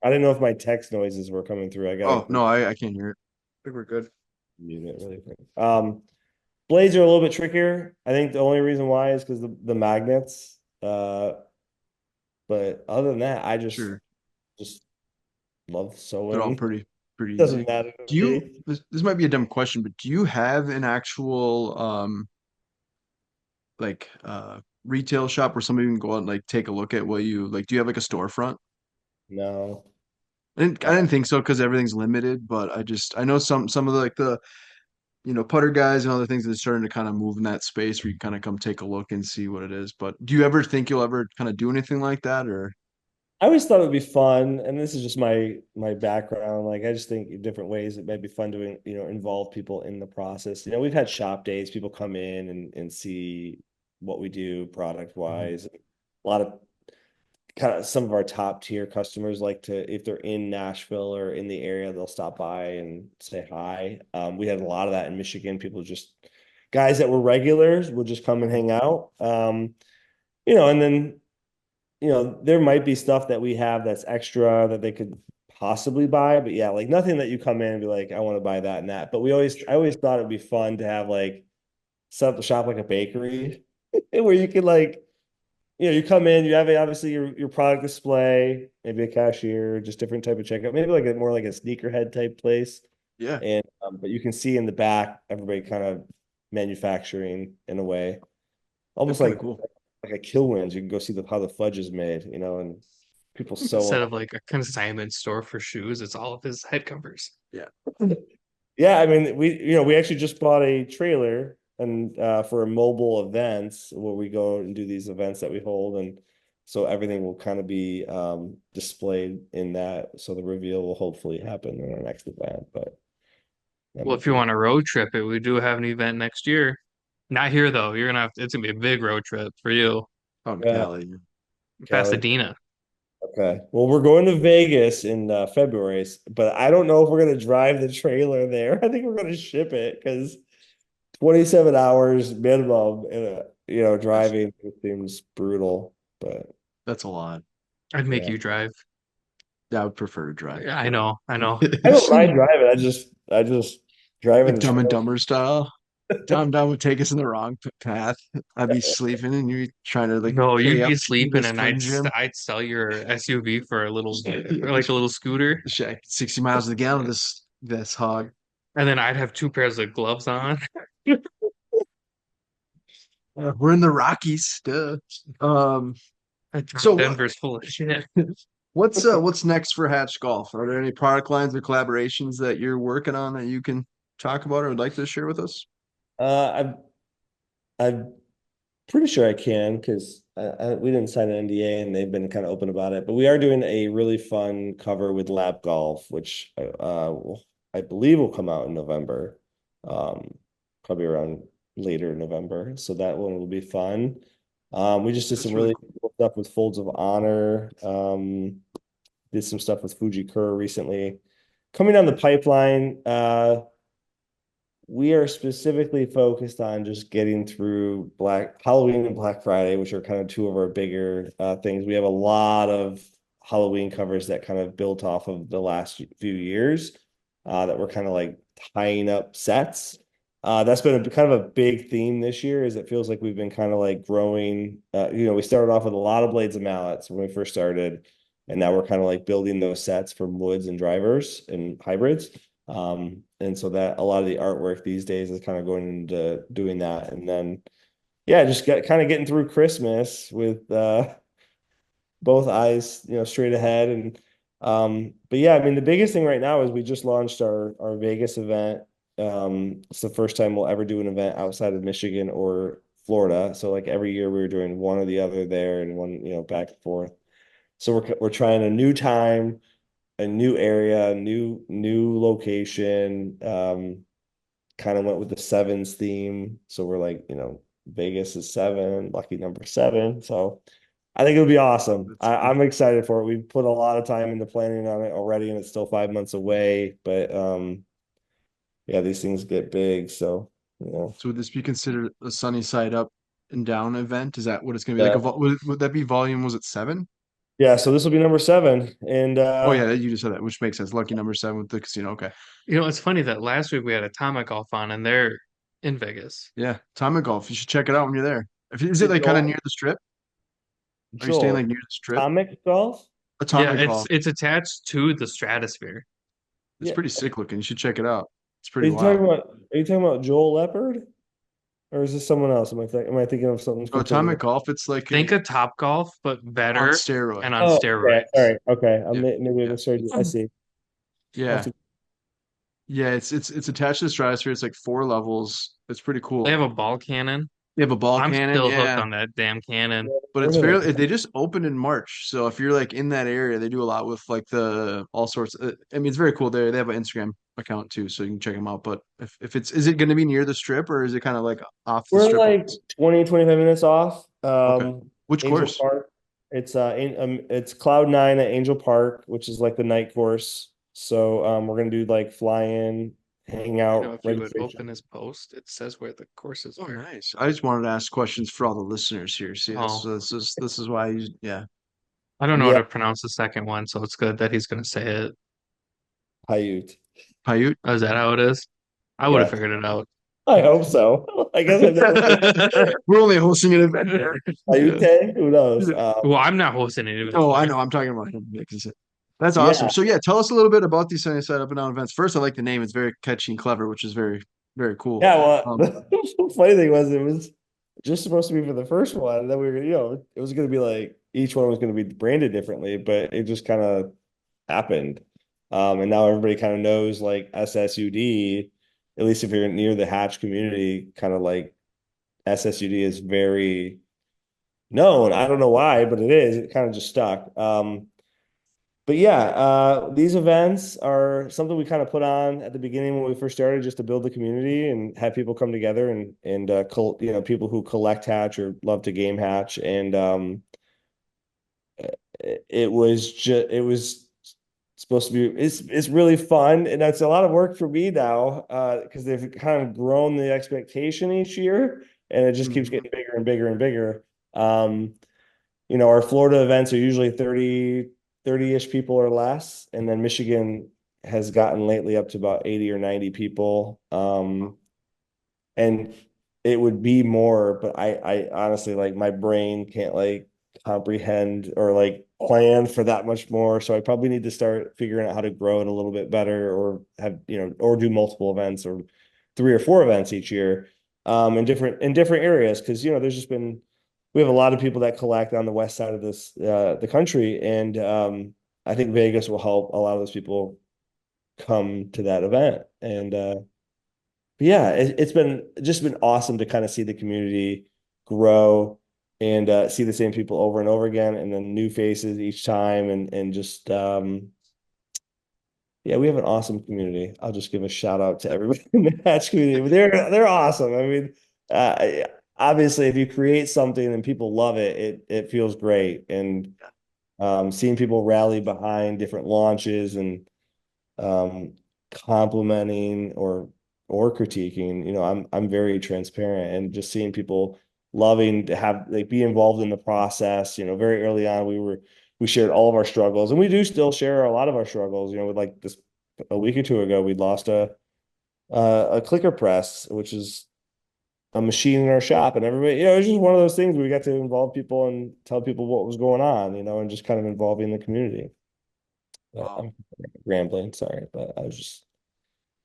I didn't know if my text noises were coming through. I Oh gotta no, I can't hear it. I think we're good. mute it really quick. Blades are a little bit trickier. I think the only reason why is because the magnets. But other than that, I Sure, just love they're all sewing. pretty easy. Doesn't matter to Do you? me. This might be a dumb question, but do you have an actual like retail shop where somebody can go out and like take a look at what you like? Do you have like a storefront? No. I Uh, didn't think so because everything's limited, but I know some of the like the putter guys and other things that are starting to kind of move in that space where you kind of come take a look and see what it is. But do you ever think you'll ever kind of do anything like that or I always thought it would be fun, and this is just my background. Like I just think in different ways it might be fun to involve people in the process. We've had shop days, people come in and see what we do product Mhm. wise. A lot of kind of some of our top tier customers like to, if they're in Nashville or in the area, they'll stop by and say hi. We had a lot of that in Michigan. People just guys that were regulars would just come and hang out. And then there might be stuff that we have that's extra that they could possibly buy, but yeah, like nothing that you come in and be like, I want to buy that and that. But I always thought it'd be fun to have like set up the shop like a bakery where you could like you come in, you have obviously your product display, maybe a cashier, just different type of checkout, maybe like a more like a sneakerhead type place. yeah, And but you can see in the back everybody kind of manufacturing in a way, that's almost kind of cool. like a Kilwins. You can go see how the fudge is made, and people sewing. Instead of like a consignment store for shoes, it's all of his head covers. Yeah. Yeah, I mean, we actually just bought a trailer and for a mobile events where we go and do these events that we hold, and so everything will kind of be displayed in that. So the reveal will hopefully happen in our next event, but that Well, might if you be want to road trip it, we do have an event next year. Not here though. It's gonna be a big road trip for you. Out in yeah, Cali. Kelly. Pasadena. Okay. Well, we're going to Vegas in February, but I don't know if we're going to drive the trailer there. I think we're going to ship it because 27 hours minimum, That's driving seems brutal. But that's a lot. I'd make yeah, you drive. Yeah, I would prefer to drive. Yeah, I know, I know. I don't mind driving. I just driving Like the Dumb and trailer. Dumber style. Dumb would take us in the wrong path. I'd be sleeping and you trying to like No, pay you'd up be to sleeping this and Slim Jim. I'd sell your SUV for a little or like a little scooter. Shit, 60 miles to the gallon. This hog. And then I'd have two pairs of gloves on. We're in the Rockies. Duh. Um. So Denver's full of shit. what's next for Hatch Golf? Are there any product lines or collaborations that you're working on that you can talk about or would like to share with us? I'm I'm pretty sure I can because we didn't sign an NDA and they've been kind of open about it. But we are doing a really fun cover with Lab Golf, which I believe will come out in November, probably around later November. So that one will be fun. We just did That's some really really cool. cool stuff with Folds of Honor. Did some stuff with Fuji Cur recently. Coming down the pipeline, we are specifically focused on just getting through Black Halloween and Black Friday, which are kind of two of our bigger things. We have a lot of Halloween covers that kind of built off of the last few years that we're kind of like tying up sets. That's been kind of a big theme this year, is it feels like we've been kind of like growing. We started off with a lot of blades and mallets when we first started, and now we're kind of like building those sets for woods and drivers and hybrids. And so that a lot of the artwork these days is kind of going into doing that. And then yeah, just kind of getting through Christmas with both eyes, straight ahead. And but yeah, I mean the biggest thing right now is we just launched our Vegas event. It's the first time we'll ever do an event outside of Michigan or Florida. So like every year we were doing one or the other there and one, back and forth. So we're trying a new time, a new area, new location. Kind of went with the sevens theme. So we're like, Vegas is seven, lucky number seven. So I think it'll be awesome. That's cool. I'm excited for it. We've put a lot of time into planning on it already, and it's still 5 months away. But yeah, these things get big. So, So would this be considered a sunny side up and down event? Is that what it's gonna be like? yeah. Would that be volume? Was it 7? Yeah, so this will be number seven. And Oh yeah, you just said that, which makes sense. Lucky number 7 with the casino. Okay. It's funny that last week we had Atomic Golf on, and they're in Vegas. Yeah, Time Golf. You should check it out when you're there. Is it like kind of near Joel, the strip? Are you staying Joel, like near the strip? Atomic Golf? Yeah, Atomic it's Golf. it's attached to the Stratosphere. It's Yeah. pretty sick looking. You should check it out. It's Are pretty you talking wild. about are you talking about Joel Leopard? Or is this someone else? Am I thinking of something So completely Atomic different? Golf, it's like Think of Top Golf, but on better and on steroids. Oh, okay. steroids. Sorry. Okay. Yeah, Maybe I yeah, misheard you. I see. I'll have yeah, to- yeah. It's attached to the stratosphere. It's like 4 levels. It's pretty They have cool. a ball cannon. You have a ball I'm cannon, still hooked yeah. on that damn cannon. But Heard it's of fairly, it. they just opened in March. So if you're like in that area, they do a lot with like the all sorts. I mean, it's very cool there. They have an Instagram account too, so you can check them out. But if is it going to be near the strip or is it kind of like off the We're strip? like 20, 25 minutes off. Okay. Which Angel course? Park. It's Cloud Nine at Angel Park, which is like the night course. So we're gonna do like fly in, hang out, If you would registration. open his post, it says where the courses Oh, are. nice. I just wanted to ask questions for all the listeners here. See, Oh, this is why you, yeah. I don't know how Yeah, to pronounce the second one, so it's good that he's gonna say it. Paiute. Paiute. Oh, is that how it is? I would have Yeah, figured it out. I hope so. I guess I've never heard We're only hosting an event there. Yeah. Paiute. Who knows? Well, I'm not hosting it. Oh, I know. I'm talking about him. Yeah, 'cause that's awesome. Yeah. So yeah, tell us a little bit about these sunny side up and down events. First, I like the name. It's very catchy and clever, which is very, very cool. Yeah, well, Um, the funny thing was it was just supposed to be for the first one, and then we were, it was gonna be like each one was gonna be branded differently, but it just kind of happened. And now everybody kind of knows like SSUD, at least if you're near the Hatch community, kind of like SSUD is very known. I don't know why, but it is. It kind of just stuck. But yeah, these events are something we kind of put on at the beginning when we first started, just to build the community and have people come together and people who collect hatch or love to game hatch. And it was supposed to be it's really fun, and that's a lot of work for me now because they've kind of grown the expectation each year, and it just keeps mhm. getting bigger and bigger and bigger. Our Florida events are usually 30-ish people or less. And then Michigan has gotten lately up to about 80 or 90 people. And it would be more, but I honestly like my brain can't like comprehend or like plan for that much more. So I probably need to start figuring out how to grow it a little bit better or or do multiple events or 3 or 4 events each year in different areas. Cause there's just been we have a lot of people that collect on the west side of the country, and I think Vegas will help a lot of those people come to that event. And but yeah, it's been awesome to kind of see the community grow and see the same people over and over again, and then new faces each time, and just yeah, we have an awesome community. I'll just give a shout out to everybody in the Hatch community. They're awesome. I mean, uh, obviously, if you create something and people love it, it feels great. And seeing people rally behind different launches and um, complimenting or critiquing, I'm very transparent, and just seeing people loving to have like be involved in the process. Very early on, we shared all of our struggles, and we do still share a lot of our struggles. With like this a week or two ago, we lost a clicker press, which is a machine in our shop, and everybody, it was just one of those things where we got to involve people and tell people what was going on, and just kind of involving the community. Wow. I'm rambling, sorry, but I was just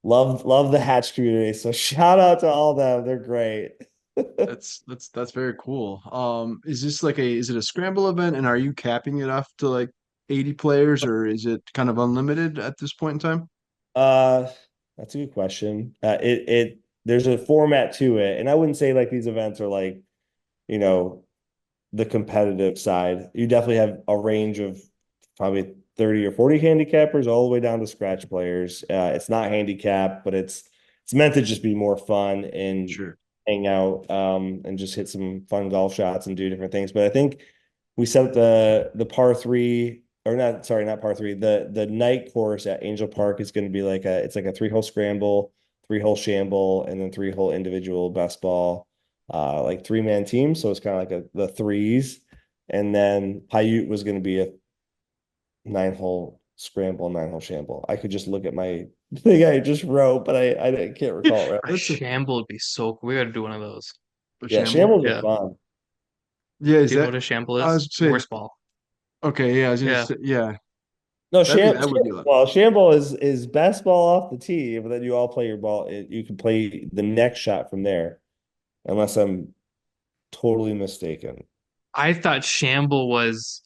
love the Hatch community. So shout out to all of them. They're great. That's very cool. Is this like is it a scramble event, and are you capping it off to like 80 players, or is it kind of unlimited at this point in time? Uh, that's a good question. There's a format to it, and I wouldn't say like these events are like, you know, the competitive side. You definitely have a range of probably 30 or 40 handicappers all the way down to scratch players. It's not handicap, but it's meant to just be more fun and Sure. hang out and just hit some fun golf shots and do different things. But I think we set up the par three or not, sorry, not par three. The night course at Angel Park is going to be like it's like a 3-hole scramble, 3-hole shamble, and then 3-hole individual best ball, like 3-man team. So it's kind of like the threes. And then Paiute was going to be a 9-hole scramble, 9-hole shamble. I could just look at my thing I just wrote, but I can't recall it right. A That's a, shamble would be so cool. We gotta do one of those. a Yeah, shamble. shambles are Yeah. fun. Yeah, is Do you know that? what a shamble I is? was saying, Worst ball. okay, yeah, I was gonna Yeah. say, yeah, No, that would be a lot. well, shamble is best ball off the tee, but then you all play your ball. You can play the next shot from there, unless I'm totally mistaken. I thought shamble was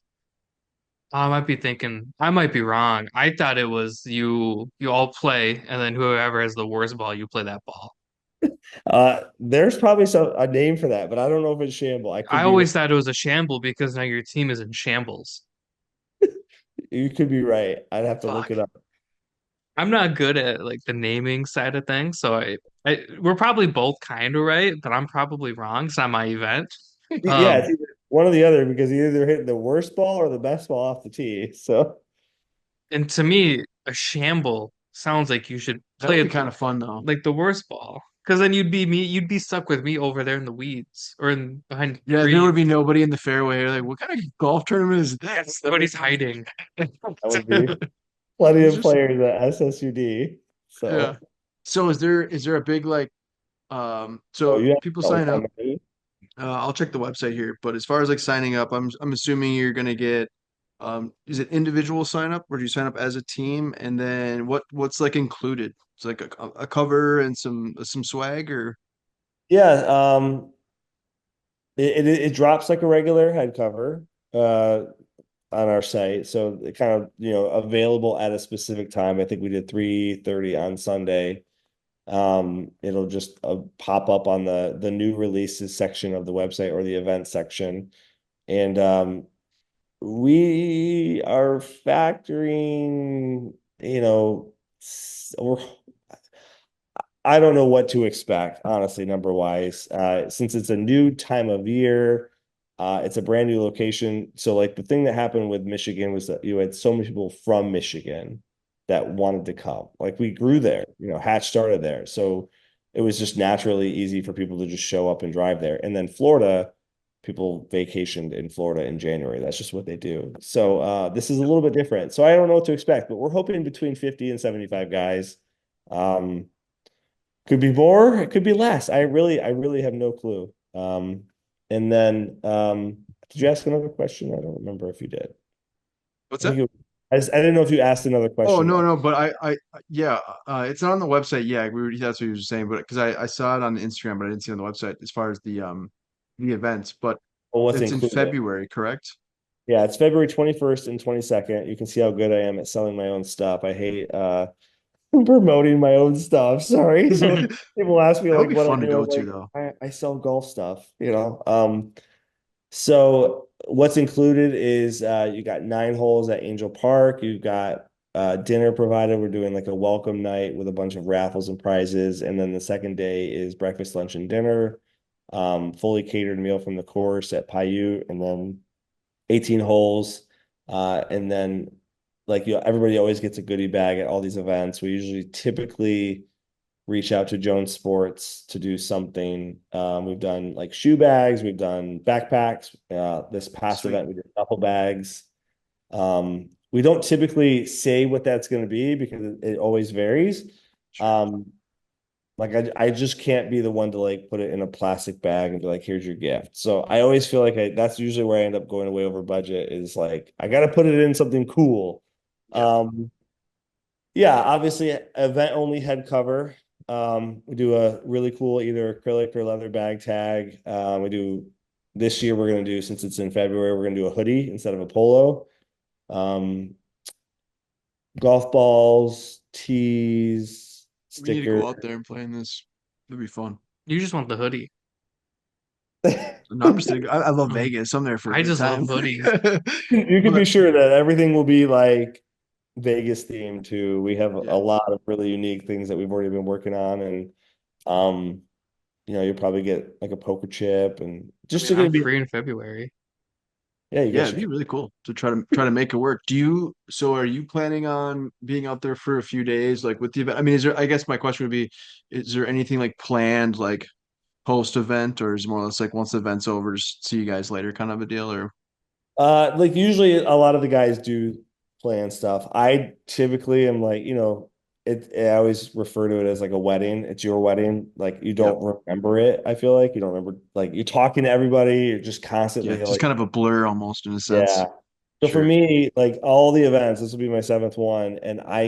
I might be thinking I might be wrong. I thought it was you all play and then whoever has the worst ball, you play that ball. There's probably a name for that, but I don't know if it's shamble. I could I be always thought it was a shamble because now your team is in shambles. you could be right. I'd have to look Fuck. it up. I'm not good at like the naming side of things, so we're probably both kind of right, but I'm probably wrong. It's not my event. Yeah, Um, it's either one or the other because you either hit the worst ball or the best ball off the tee. So and to me, a shamble sounds like you should That play would be it kind of fun though. like the worst ball, because then you'd be stuck with me over there in the weeds or in behind Yeah, there trees. would be nobody in the fairway. Like, what kind of golf tournament is this? Everybody's hiding. that would be plenty Is of there some, players at SSUD. yeah. So So is there a big like oh, so you have people all the sign up. time already? I'll check the website here, but as far as like signing up, I'm assuming you're gonna get is it individual sign up or do you sign up as a team? And then what's like included? It's like a cover and some swag or Yeah, it drops like a regular head cover on our site. So it kind of, available at a specific time. I think we did 3:30 on Sunday. It'll just pop up on the new releases section of the website or the event section. And we are factoring, we're I don't know what to expect, honestly, number wise. Since it's a new time of year, it's a brand new location. So, like the thing that happened with Michigan was that you had so many people from Michigan that wanted to come. Like we grew there, Hatch started there, so it was just naturally easy for people to just show up and drive there. And then Florida, people vacationed in Florida in January. That's just what they do. So this is a little bit different. So I don't know what to expect, but we're hoping between 50 and 75 guys. Um, could be more, it could be less. I really have no clue. And then did you ask another question? I don't remember if you did. what's I think that? I didn't know if you asked another Oh question. no, no, but yeah, it's not on the website. Yeah, that's what you were saying, but because I saw it on Instagram, but I didn't see it on the website as far as the events. But Well, what's it's in included? February, correct? Yeah, it's February 21st and 22nd. You can see how good I am at selling my own stuff. I hate promoting my own stuff. Sorry. So That people ask me would like be what I fun to do. go I'm to like, though. I sell golf stuff. So what's included is you got 9 holes at Angel Park. You've got dinner provided. We're doing like a welcome night with a bunch of raffles and prizes. And then the second day is breakfast, lunch, and dinner. Fully catered meal from the course at Paiute, and then 18 holes. And then like everybody always gets a goodie bag at all these events. We usually typically reach out to Jones Sports to do something. We've done like shoe bags, we've done backpacks. This past Sweet. event, we did duffel bags. We don't typically say what that's going to be because it always varies. Sure. Like I just can't be the one to like put it in a plastic bag and be like, here's your gift. So I always feel like that's usually where I end up going away over budget is like I got to put it in something cool. Yeah. Um, Yeah, obviously event only head cover. We do a really cool either acrylic or leather bag tag. We do this year we're gonna do, since it's in February, we're gonna do a hoodie instead of a polo. Um, golf balls, tees, We need to stickers. go out there and play in this. It'd be fun. You just want the hoodie. No, I'm just kidding. I love Mm. Vegas. I'm there for a I good just love time. hoodies. You can But be sure that everything will be like Vegas themed too. We have a yeah, lot of really unique things that we've already been working on, and um, you'll probably get like a poker chip, and I just mean, to I'm get be, free in February. yeah, you yeah, guys it'd should. be really cool to try to make it work. Do you, so are you planning on being out there for a few days, like with the event? I mean, is there, I guess my question would be, is there anything like planned, like post event, or is it more or less like once the event's over, just see you guys later kind of a deal, or Like usually a lot of the guys do plan stuff. I typically am like, I always refer to it as like a wedding. It's your wedding. Like you yep. don't remember it. I feel like you don't remember, like you're talking to everybody. You're just Yeah, constantly just like, kind of a blur almost in a sense. yeah. So for Sure. me, like all the events, this will be my seventh one, and I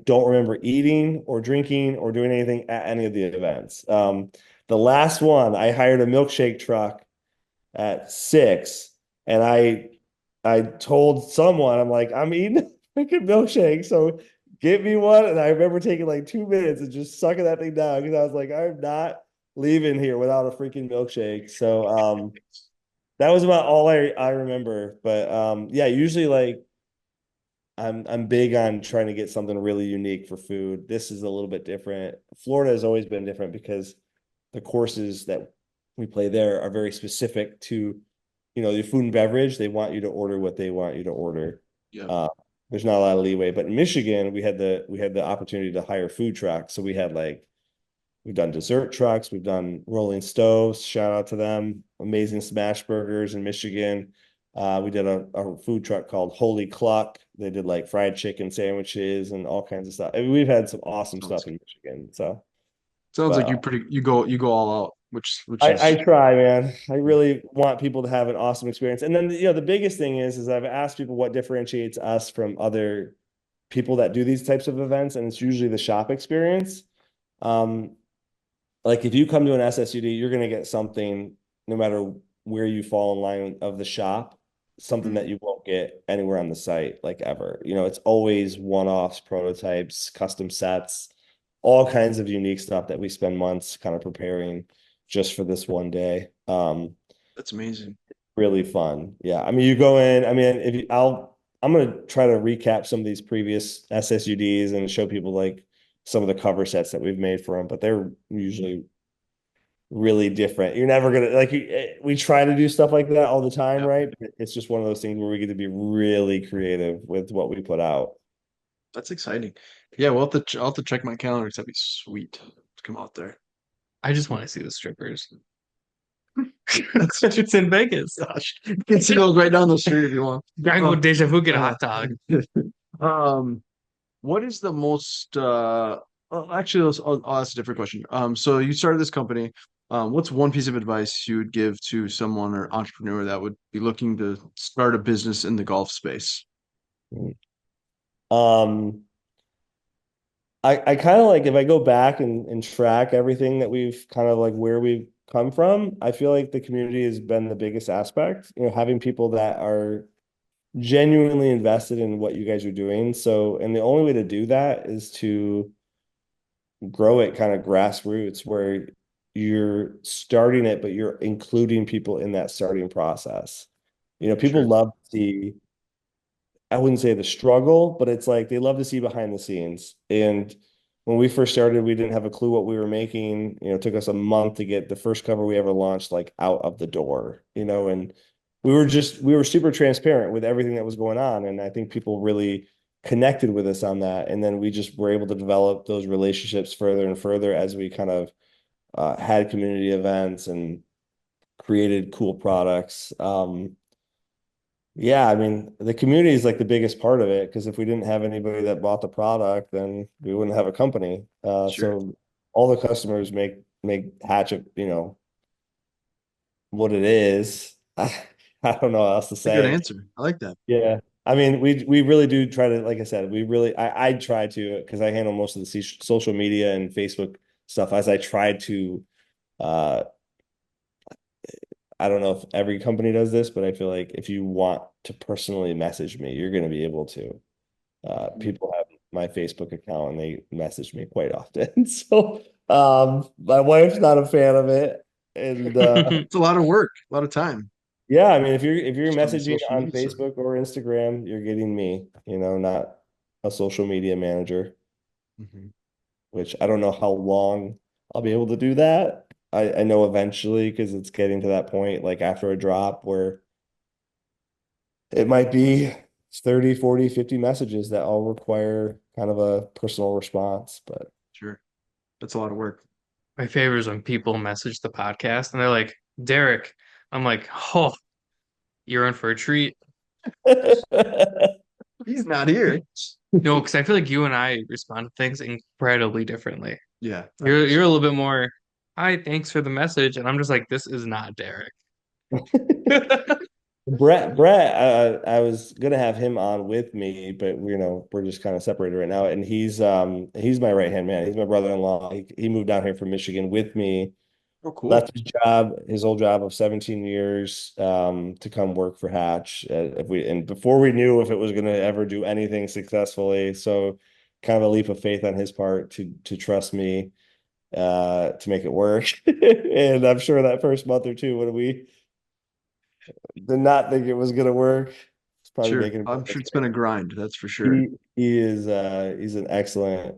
don't remember eating or drinking or doing anything at any of the events. The last one, I hired a milkshake truck at 6, and I told someone, I'm like, I'm eating a freaking milkshake, so get me one. And I remember taking like 2 minutes and just sucking that thing down because I was like, I'm not leaving here without a freaking milkshake. So that was about all I remember. But yeah, usually like I'm big on trying to get something really unique for food. This is a little bit different. Florida has always been different because the courses that we play there are very specific to, your food and beverage. They want you to order what they want you to order. Yep. Uh, there's not a lot of leeway. But in Michigan, we had the opportunity to hire food trucks. So we had like we've done dessert trucks, we've done rolling stoves. Shout out to them. Amazing smash burgers in Michigan. We did a food truck called Holy Cluck. They did like fried chicken sandwiches and all kinds of stuff. I mean, we've had some awesome Sounds stuff in Michigan. So, sounds like but you go all out, which I is try, man. I really want people to have an awesome experience. And then, the biggest thing is I've asked people what differentiates us from other people that do these types of events, and it's usually the shop experience. Um, like if you come to an SSUD, you're going to get something no matter where you fall in line of the shop, something mm, that you won't get anywhere on the site, like ever. It's always one-offs, prototypes, custom sets, all kinds of unique stuff that we spend months kind of preparing just for this one day. that's amazing. Really fun. Yeah. I mean, you go in, I mean, I'm going to try to recap some of these previous SSUDs and show people like some of the cover sets that we've made for them, but they're usually really different. You're never gonna like we try to do stuff like that all the time, Yep. right? But it's just one of those things where we get to be really creative with what we put out. That's exciting. Yeah, I'll have to check my calendar 'cause that'd be sweet to come out there. I just want to see the strippers. That's It's in Vegas. gosh. You can see those right down the street if you want. Gotta go Um, Deja Vu, get a uh, hot dog. um, what is the most well, actually I'll ask a different question. So you started this company. What's one piece of advice you would give to someone or entrepreneur that would be looking to start a business in the golf space? Um, I kind of like if I go back and track everything that we've kind of like where we've come from, I feel like the community has been the biggest aspect. Having people that are genuinely invested in what you guys are doing. So, and the only way to do that is to grow it kind of grassroots where you're starting it, but you're including people in that starting process. People Sure. love to see, I wouldn't say the struggle, but it's like they love to see behind the scenes. And when we first started, we didn't have a clue what we were making. It took us a month to get the first cover we ever launched like out of the door, and we were super transparent with everything that was going on. And I think people really connected with us on that. And then we just were able to develop those relationships further and further as we kind of had community events and created cool products. Yeah, I mean, the community is like the biggest part of it because if we didn't have anybody that bought the product, then we wouldn't have a company. Sure. So all the customers make Hatchet, what it is. I don't know how else to A good say. answer. I like that. Yeah. I mean, we really do try to, like I said, I try to, because I handle most of the social media and Facebook stuff, as I try to uh I don't know if every company does this, but I feel like if you want to personally message me, you're going to be able to. People have my Facebook account and they message me quite often. So my wife's not a fan of it. And It's a lot of work, a lot of time. yeah, I mean, if you're Just on the messaging social on media side. Facebook or Instagram, you're getting me, not a social media manager, Mhm. which I don't know how long I'll be able to do that. I know eventually, because it's getting to that point, like after a drop where it might be 30, 40, 50 messages that all require kind of a personal response. But Sure. That's a lot of work. My favorite is when people message the podcast and they're like, Derek. I'm like, oh, you're in for a treat. He's not here. No, because I feel like you and I respond to things incredibly differently. Yeah. You're a little bit more, hi, thanks for the message. And I'm just like, this is not Derek. Brett, I was gonna have him on with me, but we're just kind of separated right now. And he's my right hand man. He's my brother-in-law. He moved down here from Michigan with me, Oh, cool. left his old job of 17 years, to come work for Hatch. And before we knew if it was gonna ever do anything successfully, so kind of a leap of faith on his part to trust me to make it work. And I'm sure that first month or two when we did not think it was gonna work. It's probably Sure. making a I'm bit sure it's been a grind, that's for sure. he's an excellent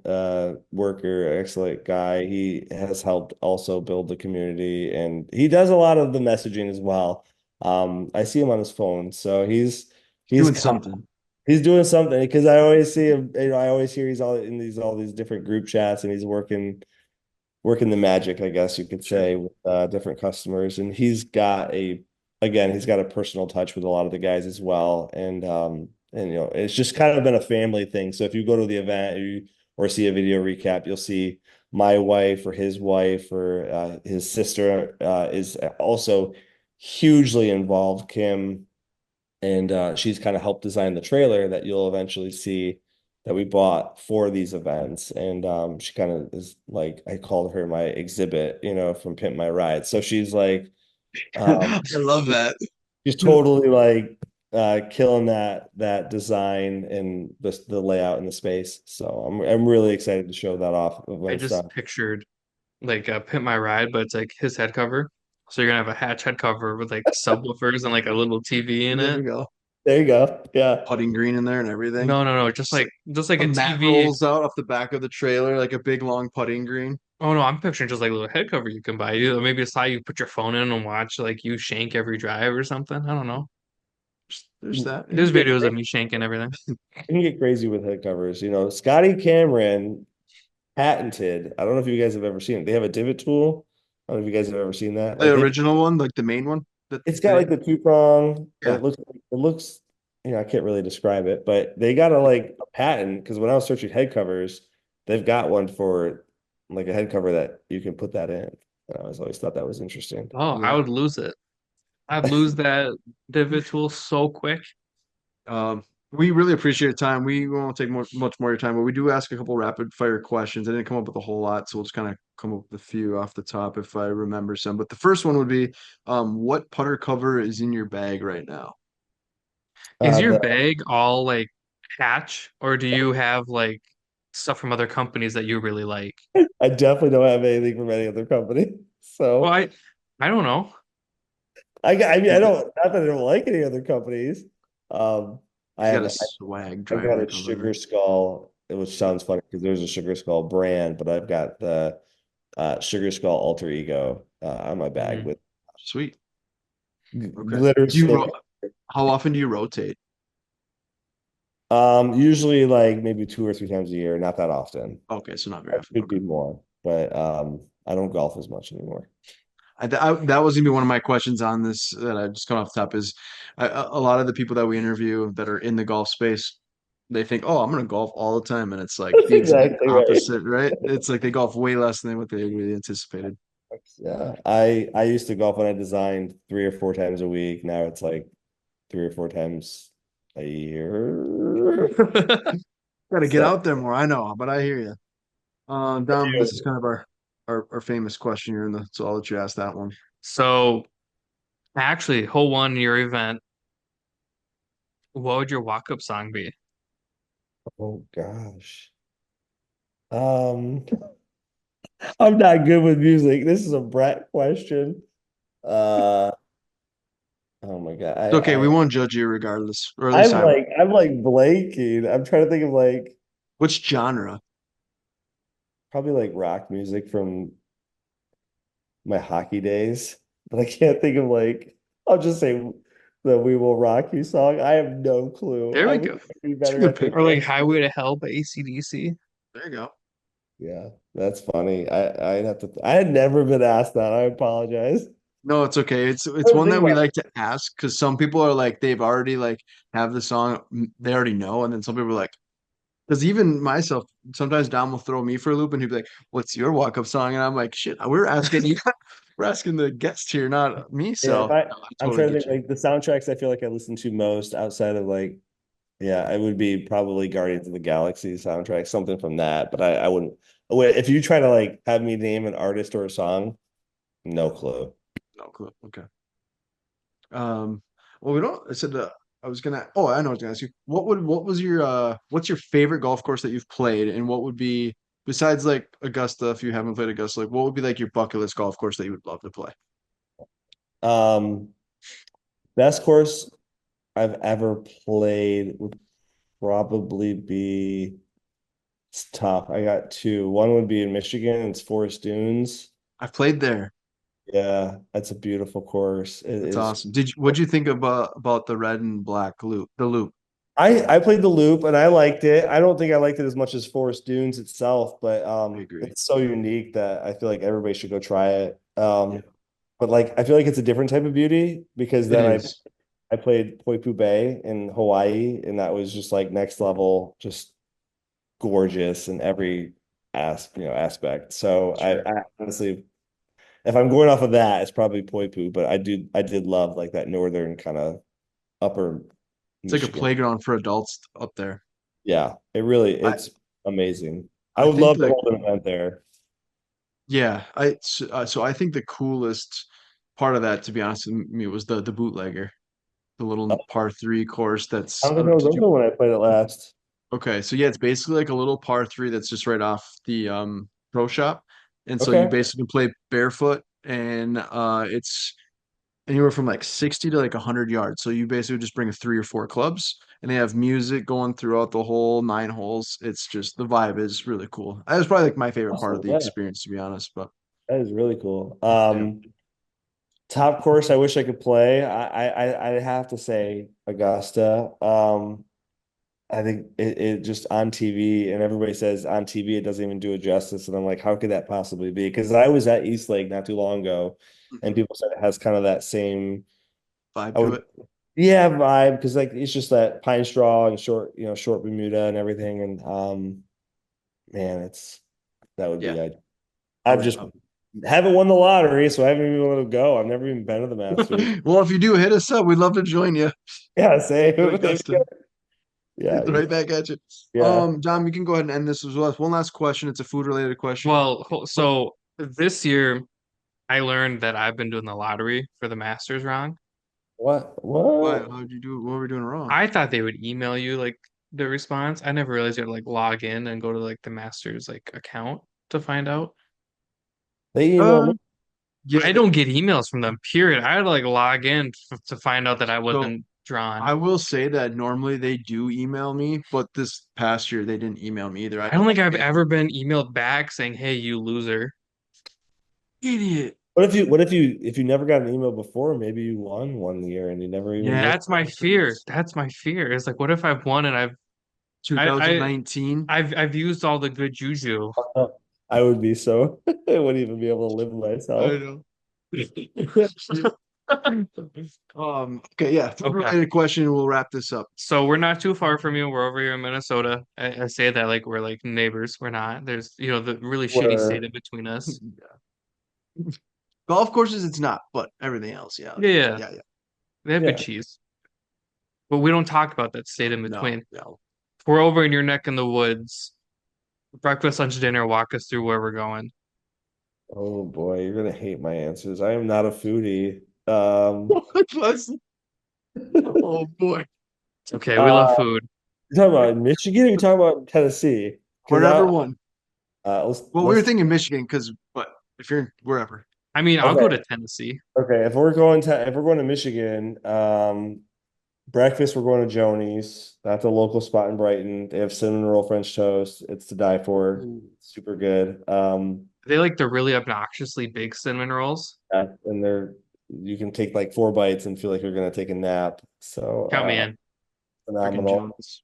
worker, excellent guy. He has helped also build the community and he does a lot of the messaging as well. I see him on his phone, so he's Doing something. he's doing something because I always see him, I always hear he's all these different group chats and he's working the magic, I guess you could Sure. say, with different customers. And he's got a personal touch with a lot of the guys as well. And it's just kind of been a family thing. So if you go to the event or see a video recap, you'll see my wife or his sister is also hugely involved, Kim, and she's kind of helped design the trailer that you'll eventually see that we bought for these events. And she kind of is like, I called her my exhibit, from Pimp My Ride. So she's like, I love that. she's totally like killing that design and the layout and the space. So I'm really excited to show that off when I it's done. just pictured like a Pimp My Ride, but it's like his head cover. So you're gonna have a Hatch head cover with like subwoofers and like a little TV in There it. we go. There you go. Yeah. Putting green in there and everything. No, just like A a mat TV. rolls out off the back of the trailer, like a big long putting green. Oh no, I'm picturing just like a little head cover you can buy. Maybe it's how you put your phone in and watch like you shank every drive or something. I don't know. There's that. Yeah. There's videos of me shanking everything. You can get crazy with head covers. Scotty Cameron patented. I don't know if you guys have ever seen it. They have a divot tool. I don't know if you guys have ever seen that. The original one, like the main one. That It's got like the two prong, and yeah. it looks, I can't really describe it, but they got a patent because when I was searching head covers, they've got one for like a head cover that you can put that in. And I always thought that was interesting. Oh, I Yeah. would lose it. I'd lose that divot tool so quick. We really appreciate your time. We won't take much more of your time, but we do ask a couple rapid fire questions. I didn't come up with a whole lot, so we'll just kind of come up with a few off the top if I remember some. But the first one would be, what putter cover is in your bag right now? Is your The bag all like Hatch, or do you have like stuff from other companies that you really like? I definitely don't have anything from any other company. Well, So I don't know. I mean, I He's got, don't, not that I don't like any other companies. Um, I he's got have a swag I've got driver a cover. Sugar Skull, which sounds funny because there's a Sugar Skull brand, but I've got the Sugar Skull Alter Ego on my bag Mhm. with Sweet. Okay. glitter Do you stick. how often do you rotate? Usually like maybe 2 or 3 times a year, not that often. Okay, so not very I often. should Okay. be more, but I don't golf as much anymore. That was gonna be one of my questions on this that I just come off the top is a lot of the people that we interview that are in the golf space, they think, oh, I'm gonna golf all the time, and it's like That's the exact exactly right. opposite, right? It's like they golf way less than what they really anticipated. Yeah, I used to golf when I designed 3 or 4 times a week. Now it's like 3 or 4 times. A year. Got to get So, out there more. I know, but I hear you. Dom, this is kind of our famous question here, so I'll let you ask that one. So actually, whole 1 year event, what would your walk-up song be? oh gosh. Um, I'm not good with music. This is a brat question. Uh, oh my God. It's okay. We won't judge you regardless, or at least I'm I won't. like I'm like blanking. I'm trying to think of like Which genre? probably like rock music from my hockey days, but I can't think of like I'll just say the "We Will Rock You" song. I have no clue. There I we would go. be It's a better good at this. pick. Or like Highway to Hell by AC/DC. There you go. Yeah, that's funny. I'd have to. I had never been asked that. I apologize. No, it's okay. It's I would one think that we about like to ask because some people are like they've already like have the song they already know, and then some people are like because even myself sometimes Dom will throw me for a loop and he'll be like, "What's your walk up song?" And I'm like, "Shit, we're asking you, we're asking the guest here, not me." Yeah, if So no, I I'm totally trying to get think you. like the soundtracks I feel like I listen to most outside of like yeah, it would be probably Guardians of the Galaxy soundtrack, something from that. But I wouldn't if you try to like have me name an artist or a song, no clue. No clue. Okay. Um. Well, we don't. I said I was gonna. Oh, I know. I was gonna ask you. What was your what's your favorite golf course that you've played, and what would be besides like Augusta, if you haven't played Augusta, like what would be like your bucket list golf course that you would love to play? Um, Best course I've ever played would probably be it's tough. I got two. One would be in Michigan, it's Forest Dunes. I've played there. Yeah, that's a beautiful course. It That's is. awesome. What'd you think about the red and black loop? The loop. I played the loop and I liked it. I don't think I liked it as much as Forest Dunes itself, but I agree. it's so unique that I feel like everybody should go try it. Yeah, But like I feel like it's a different type of beauty because it then is. I played Poipu Bay in Hawaii and that was just like next level, just gorgeous in every aspect. So Sure. I honestly if I'm going off of that, it's probably Poipu, but I did love like that northern kind of upper It's like a Michigan. playground for adults up there. Yeah, I it's amazing. I I would think love to like hold an event there. yeah, so I think the coolest part of that, to be honest with me, was the bootlegger, the Oh, little par three course. I That's don't think I was did you open when I played it last. okay? So yeah, it's basically like a little par three that's just right off the pro shop, and so you Okay. basically play barefoot, and it's anywhere from like 60 to like 100 yards. So you basically just bring three or four clubs and they have music going throughout the whole 9 holes. It's just the vibe is really cool. That was probably like my favorite part of Awesome. the Yeah, experience, to be honest. But that is really cool. yeah, Top course I wish I could play. I'd have to say Augusta. I think it just on TV and everybody says on TV it doesn't even do it justice. And I'm like, how could that possibly be? Because I was at East Lake not too long ago and mhm, people said it has kind of that same vibe I to would it. yeah vibe because like it's just that pine straw and short, short Bermuda and everything. And man, it's that would Yeah, be I I've would. just haven't won the lottery, so I haven't even been able to go. I've never even been to the Masters. Well, if you do hit us up, we'd love to join you. Yeah, same. At Augusta. Yeah, Right back at you. yeah. Dom, you can go ahead and end this as well. One last question. It's a food related question. Well, But so this year I learned that I've been doing the lottery for the Masters wrong. What? why? What? How'd you do? What were we doing wrong? I thought they would email you like the response. I never realized you had to like log in and go to like the Masters like account to find out. They emailed Uh, me. yeah. I don't get emails from them, period. I had to like log in to find out that I So wasn't drawn. I will say that normally they do email me, but this past year they didn't email me either. I I don't don't think know. I've Maybe ever been emailed back saying, "Hey, you loser." idiot. If you never got an email before, maybe you won one year and you never even knew. Yeah, That's my fear. That's my fear. It's like, what if I've won and I, I, 2019. I've used all the good juju. I would be so I wouldn't even be able to live with I myself. know. Okay, yeah. Food Okay. related question. We'll wrap this up. So we're not too far from you. We're over here in Minnesota. I say that like we're like neighbors. We're not. There's, the really shitty state Where in between us. Golf courses, it's not, but everything else, yeah. Yeah, yeah. Yeah, yeah. They have good yeah, cheese. but we don't talk about that state in No, between. no. If we're over in your neck in the woods, breakfast, lunch, dinner, walk us through where we're going. Oh boy, you're gonna hate my answers. I am not a foodie. Let's- Oh boy. Okay, we love Uh, food. you talking about Michigan or you talking about Tennessee? Because Whatever one. let's Well, we were thinking Michigan because, but if you're wherever, I mean, I'll go okay. to Tennessee. Okay, if we're going to Michigan, breakfast we're going to Joni's. That's a local spot in Brighton. They have cinnamon roll French toast. It's to die for. Super good. They like the really obnoxiously big cinnamon rolls. And they're you can take like 4 bites and feel like you're gonna take a nap. So Count me in. freaking phenomenal. Jones.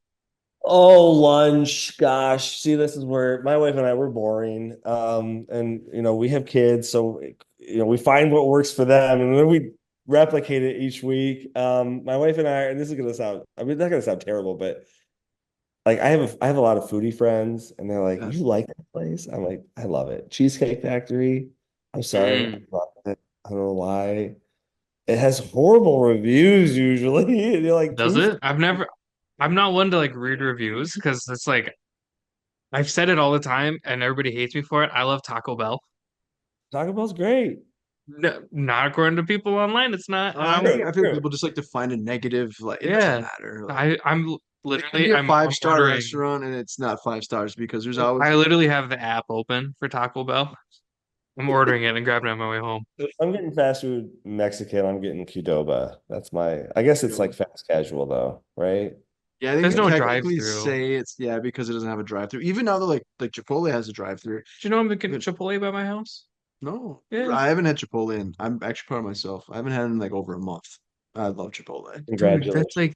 Oh, lunch. Gosh, see, this is where my wife and I were boring. And we have kids, so we find what works for them, and then we replicate it each week. My wife and I, and this is gonna sound, I mean, not gonna sound terrible, but like I have a lot of foodie friends, and they're like, Yeah. "You like that place?" I'm like, "I love it." Cheesecake Factory. I'm sorry, I love it. I don't know why. It has horrible reviews usually. And you're like, Does please. it? I'm not one to like read reviews because it's like I've said it all the time and everybody hates me for it. I love Taco Bell. Taco Bell's great. No, not according to people online, it's not. True, I feel true. people just like to find a negative. Like it doesn't Yeah. matter. Like, I'm it can be literally a I'm 5-star ordering. restaurant and it's not 5 stars because there's always I literally have the app open for Taco Bell. I'm ordering it and grabbing it on my way home. If I'm getting fast food Mexican, I'm getting Qdoba. I guess it's like fast casual though, right? yeah. They There's can no technically drive-through. say it's because it doesn't have a drive-through. Even now that like Chipotle has a drive-through. Do you know I'm making But Chipotle by my house? no, Yeah. I haven't had Chipotle in. I'm actually proud of myself. I haven't had it in like over a month. I love Chipotle. Dude, Congratulations. Thank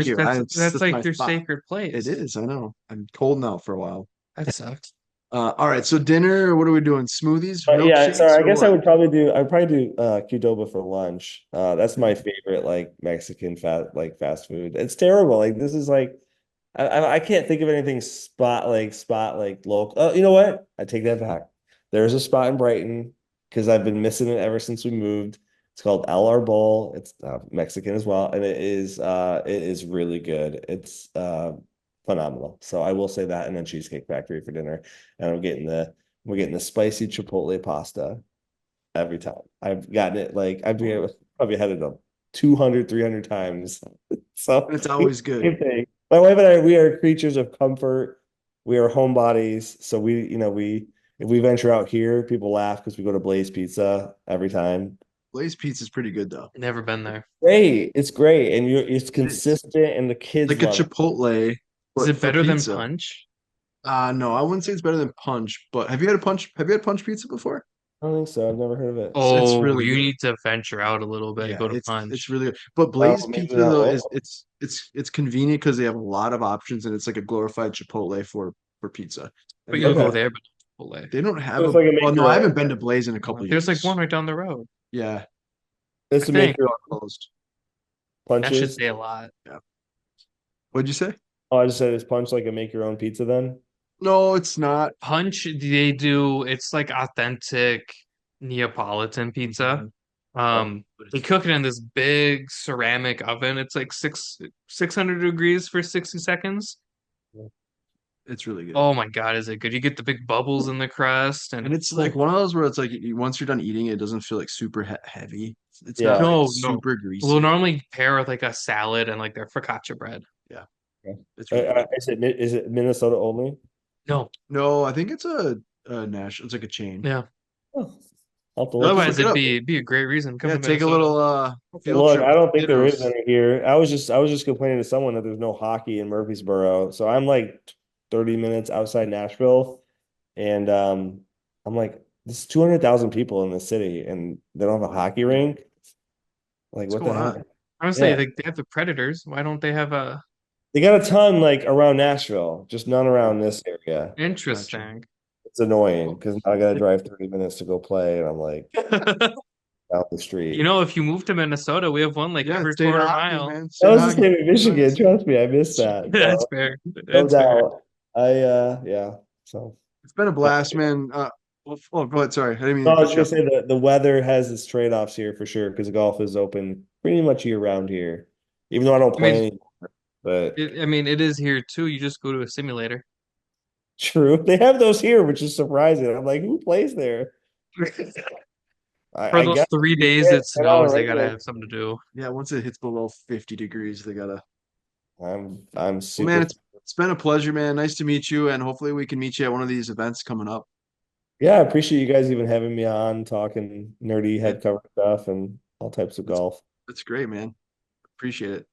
you. that's That's my like your spot. sacred It place. is. I know. I'm holding out for a while. That sucks. All right. So dinner. What are we doing? Smoothies, Yeah, sorry. milkshakes, I or guess what? I would probably do Qdoba for lunch. That's my favorite like Mexican fast food. It's terrible. Like this is like I can't think of anything spot like local. Oh, you know what? I take that back. There's a spot in Brighton because I've been missing it ever since we moved. It's called El Arbol. It's Mexican as well, and it is really good. It's phenomenal. So I will say that, and then Cheesecake Factory for dinner. And we're getting the spicy chipotle pasta every time. I've gotten it like probably had it 200, 300 times. So And it's always same good. thing. My wife and I, we are creatures of comfort. We are homebodies. So we if we venture out here, people laugh because we go to Blaze Pizza every time. Blaze Pizza is pretty good though. Never been there. Great. It's great. And it's It is. consistent and the kids Like a love it. Chipotle, Is but it for better than pizza. Punch? No, I wouldn't say it's better than Punch, but have you had a Punch? Have you had Punch Pizza before? I don't think so. I've never heard of it. It's Oh, really you good. need to venture out a little bit, Yeah, go to it's Punch. really good. But Oh, Blaze maybe Pizza not though is local. it's convenient because they have a lot of options and it's like a glorified Chipotle for pizza. But And you'll go Okay. there, but not Chipotle. they don't So have it's a like a well, make no, your I own. haven't been to Blaze in a couple There's like one years. right down the road. Yeah, It's I a make think your own closed. that should punches. say a lot. Yeah. What'd you say? Oh, I just said it's punch like a make your own pizza then. No, it's not. Punch, they do, it's like authentic Neapolitan pizza. But They it's cook it in this big ceramic oven. It's like 600 degrees for 60 seconds. it's really good. Oh my God, is it good? You get the big bubbles in the crust and And it's oh, like one of those where it's like once you're done eating, it doesn't feel like super heavy. It's not Yeah. like no. super We'll greasy. normally pair with like a salad and like their focaccia bread. Yeah, it's really good. Is it Minnesota only? No, No, I think it's a national. It's like a chain. yeah. Oh, I'll have to look. Just Otherwise, look it it'd up. be a great reason to come Yeah, to take a Minnesota. little field Look, trip I with don't the think there is kiddos. any here. I was just complaining to someone that there's no hockey in Murfreesboro. So I'm like 30 minutes outside Nashville, and I'm like, there's 200,000 people in the city, and they don't have a hockey rink. Like, What's what the going on? hell? I would say Yeah, they have the Predators. Why don't they have a they got a ton like around Nashville, just none around this area. Gotcha. interesting? It's annoying because now I gotta drive 30 minutes to go play, and I'm like down the You street. know, if you move to Minnesota, we have one like Yeah, every state of quarter hockey, mile. man. That State of was the hockey. same in Michigan. Nice. Trust me, I missed that. That's So fair. no That's fair. doubt. Yeah. So It's been a blast, man. Go ahead. Sorry, I didn't mean no, to I was cut you gonna off. say the weather has its trade-offs here for sure because golf is open pretty much year round here. even though I don't I mean, play anymore. But I mean, it is here too. You just go to a simulator. true, they have those here, which is surprising. I'm like, who plays there? For I those guess 3 days you it can on a snows, they gotta regular. have something to do. Yeah, once it hits below 50 degrees, they gotta. I'm Well, man, super. it's been a pleasure, man. Nice to meet you, and hopefully we can meet you at one of these events coming up. Yeah, I appreciate you guys even having me on talking nerdy Yeah, head cover stuff and all types of that's golf. that's great, man. Appreciate it.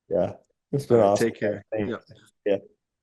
Yeah, it's All been right, awesome. take care. Thanks. Yeah. Yeah.